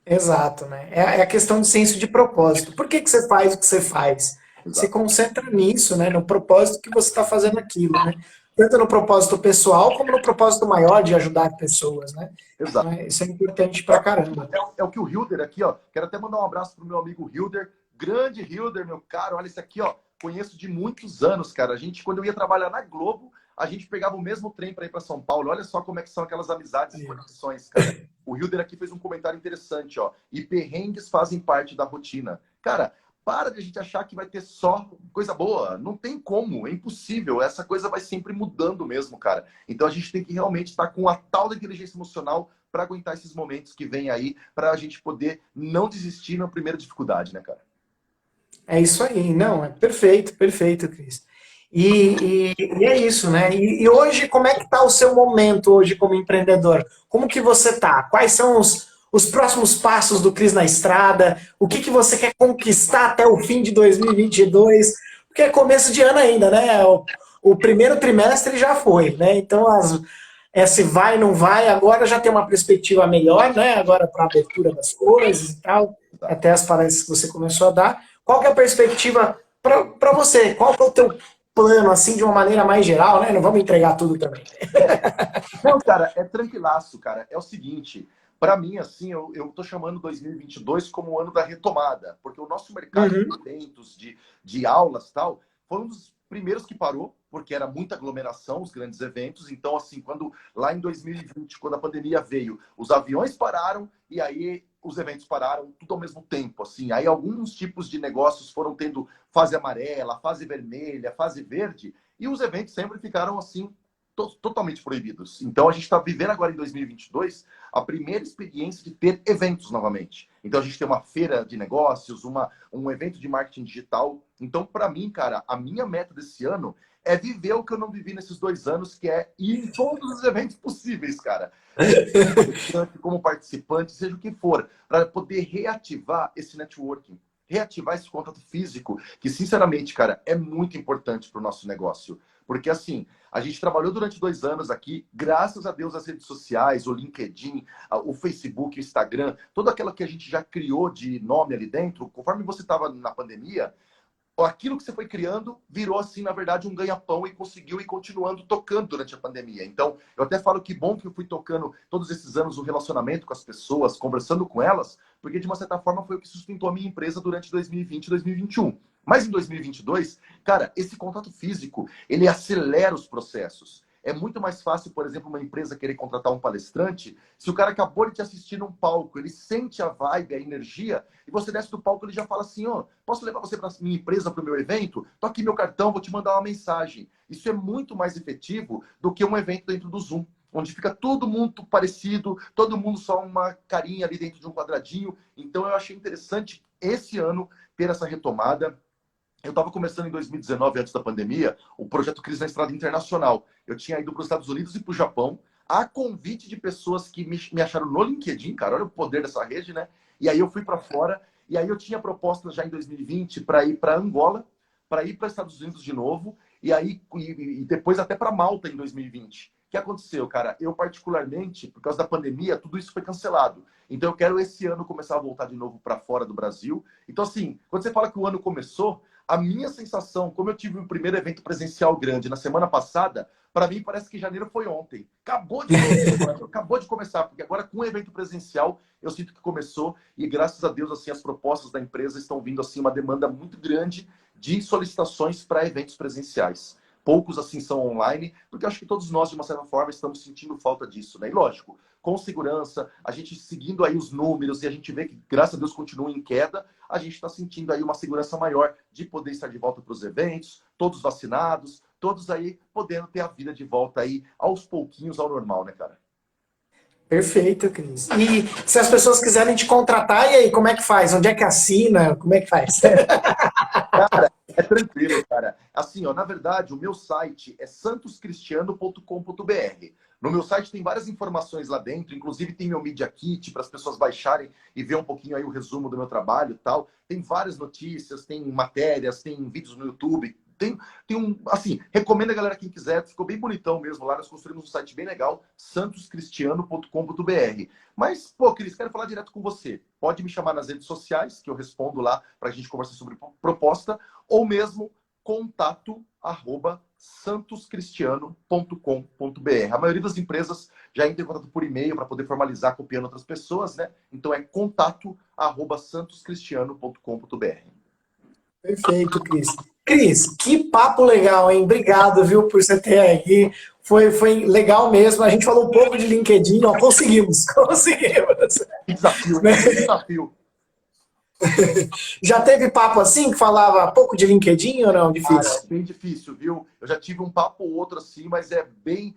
Exato, né? É a questão de senso de propósito. Por que você faz o que você faz? Se Exato. concentra nisso, né? No propósito que você está fazendo aquilo, né? Tanto no propósito pessoal como no propósito maior de ajudar pessoas, né? Exato. Então, isso é importante pra caramba. É o que o Hilder aqui, ó. Quero até mandar um abraço pro meu amigo Hilder. Grande Hilder, meu caro. Olha isso aqui, ó. Conheço de muitos anos, cara. A gente, quando eu ia trabalhar na Globo, a gente pegava o mesmo trem para ir para São Paulo. Olha só como é que são aquelas amizades e conexões, cara. O Hilder aqui fez um comentário interessante, ó. E perrengues fazem parte da rotina. Cara, para de a gente achar que vai ter só coisa boa. Não tem como, é impossível. Essa coisa vai sempre mudando mesmo, cara. Então a gente tem que realmente estar com a tal da inteligência emocional para aguentar esses momentos que vem aí, para a gente poder não desistir na primeira dificuldade, né, cara? É isso aí, não, é perfeito, perfeito, Cris. E é isso, né? E hoje, como é que está o seu momento hoje como empreendedor? Como que você tá? Quais são os próximos passos do Cris na estrada? O que você quer conquistar até o fim de 2022? Porque é começo de ano ainda, né? O primeiro trimestre já foi, né? Então, esse vai, não vai, agora já tem uma perspectiva melhor, né? Agora para a abertura das coisas e tal, até as palestras que você começou a dar. Qual que é a perspectiva para você? Qual que é o teu plano, assim, de uma maneira mais geral, né? Não vamos entregar tudo também. Não, cara, é tranquilaço, cara. É o seguinte, para mim, assim, eu tô chamando 2022 como o ano da retomada, porque o nosso mercado Uhum. de eventos, de aulas e tal, foi um dos primeiros que parou, porque era muita aglomeração, os grandes eventos. Então, assim, quando lá em 2020, quando a pandemia veio, os aviões pararam e aí os eventos pararam tudo ao mesmo tempo, assim. Aí alguns tipos de negócios foram tendo fase amarela, fase vermelha, fase verde, e os eventos sempre ficaram assim totalmente proibidos. Então, a gente está vivendo agora em 2022 a primeira experiência de ter eventos novamente. Então, a gente tem uma feira de negócios, um evento de marketing digital. Então, para mim, cara, a minha meta desse ano é viver o que eu não vivi nesses 2 anos, que é ir em todos os eventos possíveis, cara. Como participante, seja o que for, para poder reativar esse networking, reativar esse contato físico, que, sinceramente, cara, é muito importante para o nosso negócio. Porque assim, a gente trabalhou durante 2 anos aqui, graças a Deus as redes sociais, o LinkedIn, o Facebook, o Instagram, toda aquela que a gente já criou de nome ali dentro, conforme você estava na pandemia, aquilo que você foi criando virou, assim, na verdade, um ganha-pão e conseguiu ir continuando tocando durante a pandemia. Então, eu até falo que bom que eu fui tocando todos esses anos o relacionamento com as pessoas, conversando com elas, porque, de uma certa forma, foi o que sustentou a minha empresa durante 2020 e 2021. Mas em 2022, cara, esse contato físico, ele acelera os processos. É muito mais fácil, por exemplo, uma empresa querer contratar um palestrante, se o cara acabou de te assistir num palco, ele sente a vibe, a energia, e você desce do palco, ele já fala assim, ó, posso levar você para minha empresa, para o meu evento? Tô aqui meu cartão, vou te mandar uma mensagem. Isso é muito mais efetivo do que um evento dentro do Zoom, onde fica todo mundo parecido, todo mundo só uma carinha ali dentro de um quadradinho. Então eu achei interessante esse ano ter essa retomada. Eu estava começando em 2019, antes da pandemia, o projeto Cris na Estrada Internacional. Eu tinha ido para os Estados Unidos e para o Japão, a convite de pessoas que me acharam no LinkedIn, cara, olha o poder dessa rede, né? E aí eu fui para fora, e aí eu tinha propostas já em 2020 para ir para Angola, para ir para os Estados Unidos de novo, e depois até para Malta em 2020. O que aconteceu, cara? Eu, particularmente, por causa da pandemia, tudo isso foi cancelado. Então eu quero esse ano começar a voltar de novo para fora do Brasil. Então, assim, quando você fala que o ano começou, a minha sensação, como eu tive o primeiro evento presencial grande na semana passada, para mim parece que janeiro foi ontem. Acabou de começar, porque agora com o evento presencial eu sinto que começou e graças a Deus assim as propostas da empresa estão vindo assim uma demanda muito grande de solicitações para eventos presenciais. Poucos assim são online, porque eu acho que todos nós de uma certa forma estamos sentindo falta disso, né? E lógico, com segurança, a gente seguindo aí os números e a gente vê que graças a Deus continua em queda, a gente está sentindo aí uma segurança maior de poder estar de volta para os eventos, todos vacinados, todos aí podendo ter a vida de volta aí aos pouquinhos ao normal, né, cara? Perfeito, Cris. E se as pessoas quiserem te contratar, e aí, como é que faz? Onde é que assina? Como é que faz? É tranquilo, cara. Assim, ó, na verdade, o meu site é santoscristiano.com.br. No meu site tem várias informações lá dentro, inclusive tem meu Media Kit para as pessoas baixarem e ver um pouquinho aí o resumo do meu trabalho e tal. Tem várias notícias, tem matérias, tem vídeos no YouTube. Tem um, assim, recomendo a galera quem quiser, ficou bem bonitão mesmo lá, nós construímos um site bem legal, santoscristiano.com.br. Mas, pô, Cris, quero falar direto com você. Pode me chamar nas redes sociais, que eu respondo lá para a gente conversar sobre proposta, ou mesmo contato@santoscristiano.com.br. A maioria das empresas já entra em contato por e-mail para poder formalizar copiando outras pessoas, né? Então é contato@santoscristiano.com.br. Perfeito, Cris. Cris, que papo legal, hein? Obrigado, viu, por você ter aí. Foi legal mesmo. A gente falou um pouco de LinkedIn, ó, conseguimos, conseguimos. Que desafio, hein? Né? Que desafio. Já teve papo assim, que falava pouco de LinkedIn ou não? Cara, Difícil. bem difícil, viu? Eu já tive um papo ou outro assim, mas é bem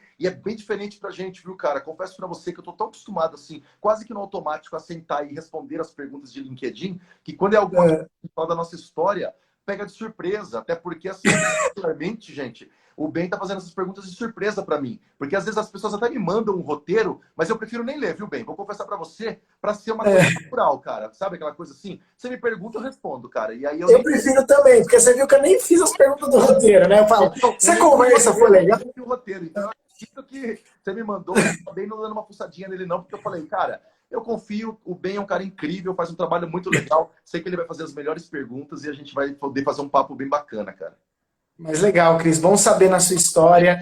diferente pra gente, viu, cara? Confesso pra você que eu tô tão acostumado assim, quase que no automático a sentar e responder as perguntas de LinkedIn, que quando é alguma coisa É, que fala da nossa história, pega de surpresa, até porque assim, particularmente, gente, o Ben tá fazendo essas perguntas de surpresa pra mim, porque às vezes as pessoas até me mandam um roteiro, mas eu prefiro nem ler, viu, Ben? Vou confessar pra você, pra ser uma coisa é. natural, cara. Sabe aquela coisa assim? Você me pergunta, eu respondo, cara. E aí eu Eu nem prefiro também, porque você viu que eu nem fiz as perguntas do roteiro, né? Eu falo, então, se a conversa for legal. eu nem vi o roteiro. Então, eu acredito que você me mandou, eu acabei não dando uma fuçadinha nele, não, porque eu falei, cara, eu confio, o Ben é um cara incrível, faz um trabalho muito legal, sei que ele vai fazer as melhores perguntas e a gente vai poder fazer um papo bem bacana, cara. Mas legal, Cris, bom saber na sua história.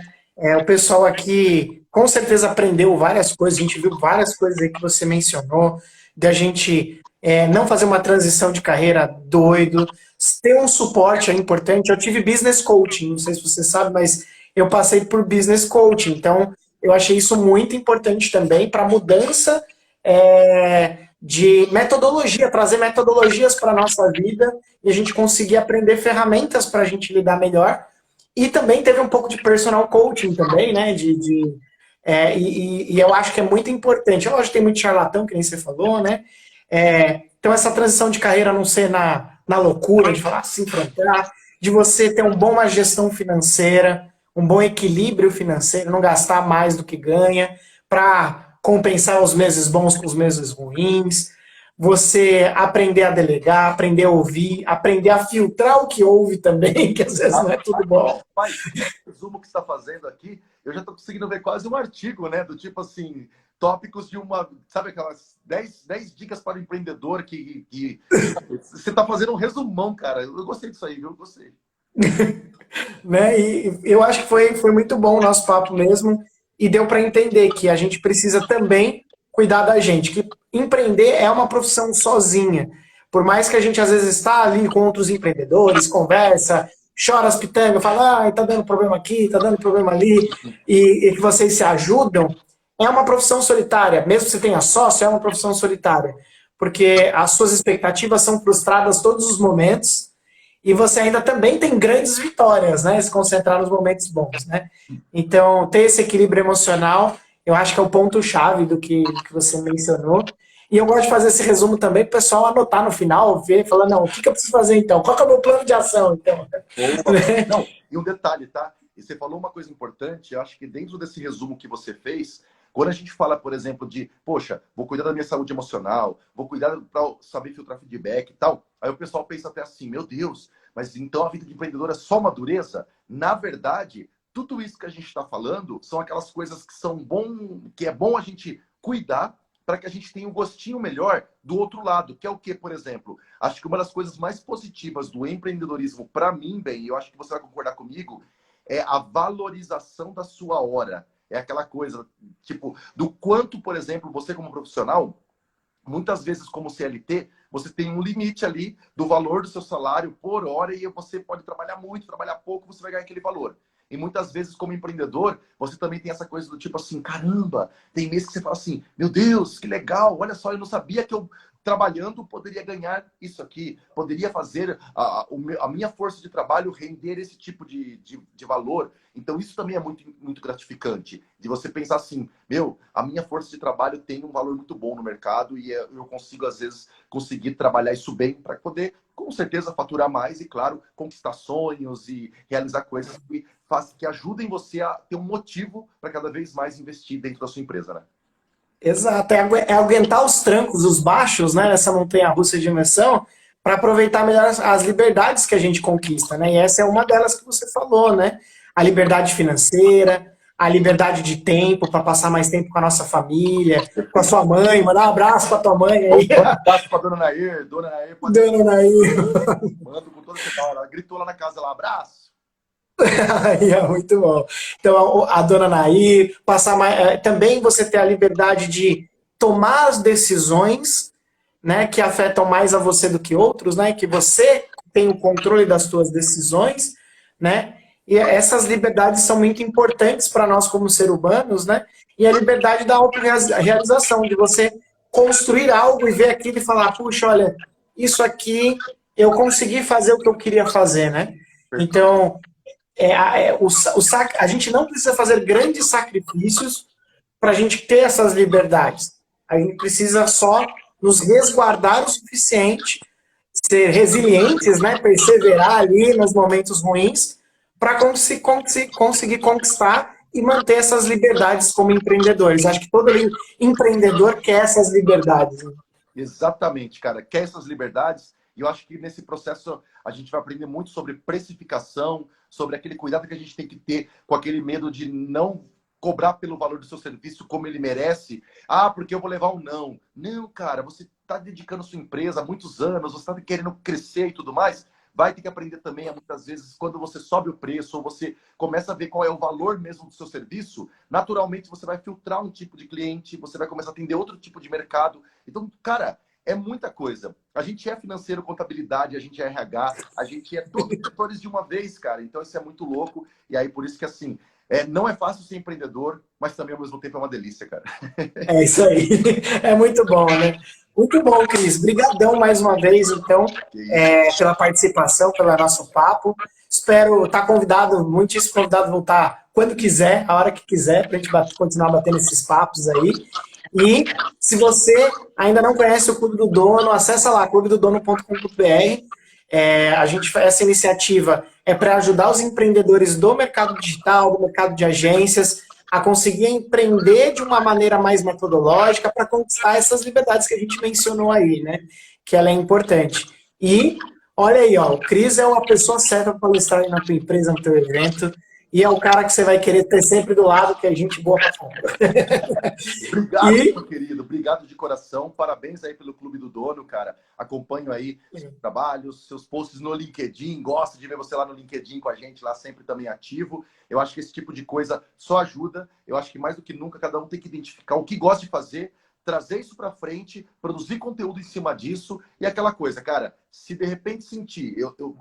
O pessoal aqui com certeza aprendeu várias coisas, a gente viu várias coisas aí que você mencionou, da gente não fazer uma transição de carreira doido, ter um suporte é importante. Eu tive business coaching, não sei se você sabe, mas eu passei por business coaching, então eu achei isso muito importante também para mudança de metodologia, trazer metodologias para a nossa vida e a gente conseguir aprender ferramentas para a gente lidar melhor. E também teve um pouco de personal coaching também, né? E eu acho que é muito importante. Lógico que tem muito charlatão, que nem você falou, né? Então, essa transição de carreira não ser na loucura, de falar, se enfrentar, de você ter uma gestão financeira, um bom equilíbrio financeiro, não gastar mais do que ganha, para compensar os meses bons com os meses ruins. você aprender a delegar, aprender a ouvir, aprender a filtrar o que ouve também, que às vezes não é tudo bom. Mas o resumo que você está fazendo aqui, eu já estou conseguindo ver quase um artigo, né? Do tipo assim, tópicos de uma, sabe aquelas 10 dicas para o empreendedor que você está fazendo um resumão, cara. Eu gostei disso aí, viu? Eu gostei. Né? E eu acho que foi muito bom o nosso papo mesmo, e deu para entender que a gente precisa também cuidar da gente, que empreender é uma profissão sozinha. Por mais que a gente às vezes está ali com outros empreendedores, conversa, chora as pitangas, fala, ah, tá dando problema aqui, tá dando problema ali, e que vocês se ajudam, é uma profissão solitária. Mesmo que você tenha sócio, é uma profissão solitária. Porque as suas expectativas são frustradas todos os momentos, e você ainda também tem grandes vitórias, né? Se concentrar nos momentos bons, né? Então, ter esse equilíbrio emocional, eu acho que é o ponto-chave do que você mencionou. E eu gosto de fazer esse resumo também para o pessoal anotar no final, ver, falar, não, o que eu preciso fazer então? Qual que é o meu plano de ação, então? Não, e um detalhe, tá? E você falou uma coisa importante, eu acho que dentro desse resumo que você fez, quando a gente fala, por exemplo, de, poxa, vou cuidar da minha saúde emocional, vou cuidar para saber filtrar feedback e tal, aí o pessoal pensa até assim, meu Deus, mas então a vida de empreendedor é só uma dureza? Na verdade, tudo isso que a gente está falando são aquelas coisas que são bom, que é bom a gente cuidar para que a gente tenha um gostinho melhor do outro lado, que é o que, por exemplo, acho que uma das coisas mais positivas do empreendedorismo para mim, bem, e eu acho que você vai concordar comigo, é a valorização da sua hora. É aquela coisa, tipo, do quanto, por exemplo, você como profissional, muitas vezes como CLT, você tem um limite ali do valor do seu salário por hora e você pode trabalhar muito, trabalhar pouco, você vai ganhar aquele valor. E muitas vezes, como empreendedor, você também tem essa coisa do tipo assim, caramba, tem meses que você fala assim, meu Deus, que legal, olha só, eu não sabia que eu trabalhando poderia ganhar isso aqui, poderia fazer a minha força de trabalho render esse tipo de valor. Então isso também é muito, muito gratificante, de você pensar assim, meu, a minha força de trabalho tem um valor muito bom no mercado e eu consigo, às vezes, conseguir trabalhar isso bem para poder, com certeza, faturar mais e, claro, conquistar sonhos e realizar coisas que ajudem você a ter um motivo para cada vez mais investir dentro da sua empresa, né? Exato, é aguentar os trancos, os baixos, né, nessa montanha-russa de dimensão, para aproveitar melhor as liberdades que a gente conquista, né? E essa é uma delas que você falou, né? A liberdade financeira, a liberdade de tempo para passar mais tempo com a nossa família, com a sua mãe, mandar um abraço para tua mãe aí. Um abraço para dona Nair, pode... Dona Nair. Mando com toda certeza. Ela gritou lá na casa, lá, abraço. Aí é muito bom. Então, a dona Nair, passar mais, também você ter a liberdade de tomar as decisões, né, que afetam mais a você do que outros, né, que você tem o controle das suas decisões, né, e essas liberdades são muito importantes para nós como seres humanos, né, e a liberdade da autorrealização, de você construir algo e ver aquilo e falar, puxa, olha, isso aqui eu consegui fazer o que eu queria fazer, né. Então, a gente não precisa fazer grandes sacrifícios para a gente ter essas liberdades. A gente precisa só nos resguardar o suficiente, ser resilientes, né, perseverar ali nos momentos ruins, para conseguir conquistar e manter essas liberdades como empreendedores. Acho que todo empreendedor quer essas liberdades. Exatamente, cara. Quer essas liberdades? E eu acho que nesse processo a gente vai aprender muito sobre precificação, sobre aquele cuidado que a gente tem que ter com aquele medo de não cobrar pelo valor do seu serviço como ele merece. Ah, porque eu vou levar um não. Não, cara, você está dedicando sua empresa há muitos anos, você está querendo crescer e tudo mais. Vai ter que aprender também, muitas vezes, quando você sobe o preço ou você começa a ver qual é o valor mesmo do seu serviço, naturalmente você vai filtrar um tipo de cliente, você vai começar a atender outro tipo de mercado. Então, cara, é muita coisa. A gente é financeiro, contabilidade, a gente é RH, a gente é todos os setores de uma vez, cara. Então, isso é muito louco. E aí, por isso que, assim, não é fácil ser empreendedor, mas também, ao mesmo tempo, é uma delícia, cara. É isso aí. É muito bom, né? Muito bom, Cris. Obrigadão mais uma vez, então, pela participação, pelo nosso papo. Espero estar convidado, muitíssimo convidado a voltar quando quiser, a hora que quiser, para a gente continuar batendo esses papos aí. E se você ainda não conhece o Clube do Dono, acessa lá, clubedodono.com.br. Essa iniciativa é para ajudar os empreendedores do mercado digital, do mercado de agências, a conseguir empreender de uma maneira mais metodológica para conquistar essas liberdades que a gente mencionou aí, né? Que ela é importante. E, olha aí, ó, o Cris é uma pessoa certa para palestrar aí na tua empresa, no teu evento, e é o cara que você vai querer ter sempre do lado, que é gente boa pra caramba. Obrigado, E... meu querido. Obrigado de coração. Parabéns aí pelo Clube do Dono, cara. Acompanho aí seus trabalhos, seus posts no LinkedIn. Gosto de ver você lá no LinkedIn com a gente, lá sempre também ativo. Eu acho que esse tipo de coisa só ajuda. Eu acho que mais do que nunca, cada um tem que identificar o que gosta de fazer, trazer isso para frente, produzir conteúdo em cima disso. E aquela coisa, cara, se de repente sentir...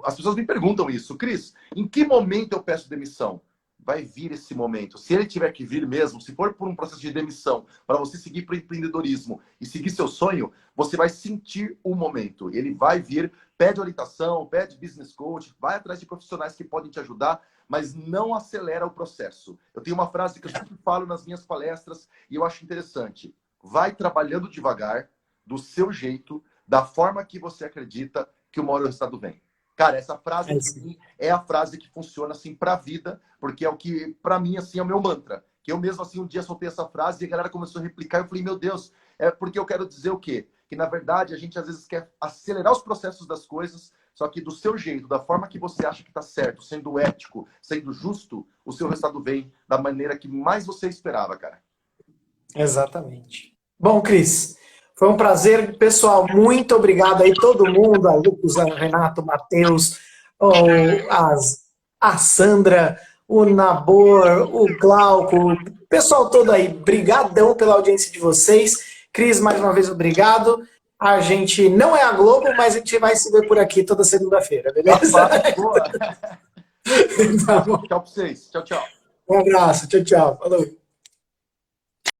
as pessoas me perguntam isso. Cris, em que momento eu peço demissão? Vai vir esse momento. Se ele tiver que vir mesmo, se for por um processo de demissão, para você seguir para o empreendedorismo e seguir seu sonho, você vai sentir o momento. Ele vai vir, pede orientação, pede business coach, vai atrás de profissionais que podem te ajudar, mas não acelera o processo. Eu tenho uma frase que eu sempre falo nas minhas palestras e eu acho interessante. Vai trabalhando devagar, do seu jeito, da forma que você acredita que uma hora o resultado vem. Cara, essa frase assim, é a frase que funciona assim para a vida, porque é o que, para mim, assim, é o meu mantra. Que eu mesmo, assim, um dia soltei essa frase e a galera começou a replicar. Eu falei, meu Deus, é porque eu quero dizer o quê? Que, na verdade, a gente às vezes quer acelerar os processos das coisas, só que do seu jeito, da forma que você acha que está certo, sendo ético, sendo justo, o seu resultado vem da maneira que mais você esperava, cara. Exatamente. Bom, Cris, foi um prazer. Pessoal, muito obrigado aí todo mundo, a Lucas, a Renato, o Matheus, a Sandra, o Nabor, o Glauco, o pessoal todo aí, brigadão pela audiência de vocês. Cris, mais uma vez, obrigado. A gente não é a Globo, mas a gente vai se ver por aqui toda segunda-feira, beleza? Boa. Tá bom. Tchau pra vocês. Tchau, tchau. Um abraço. Tchau, tchau. Falou.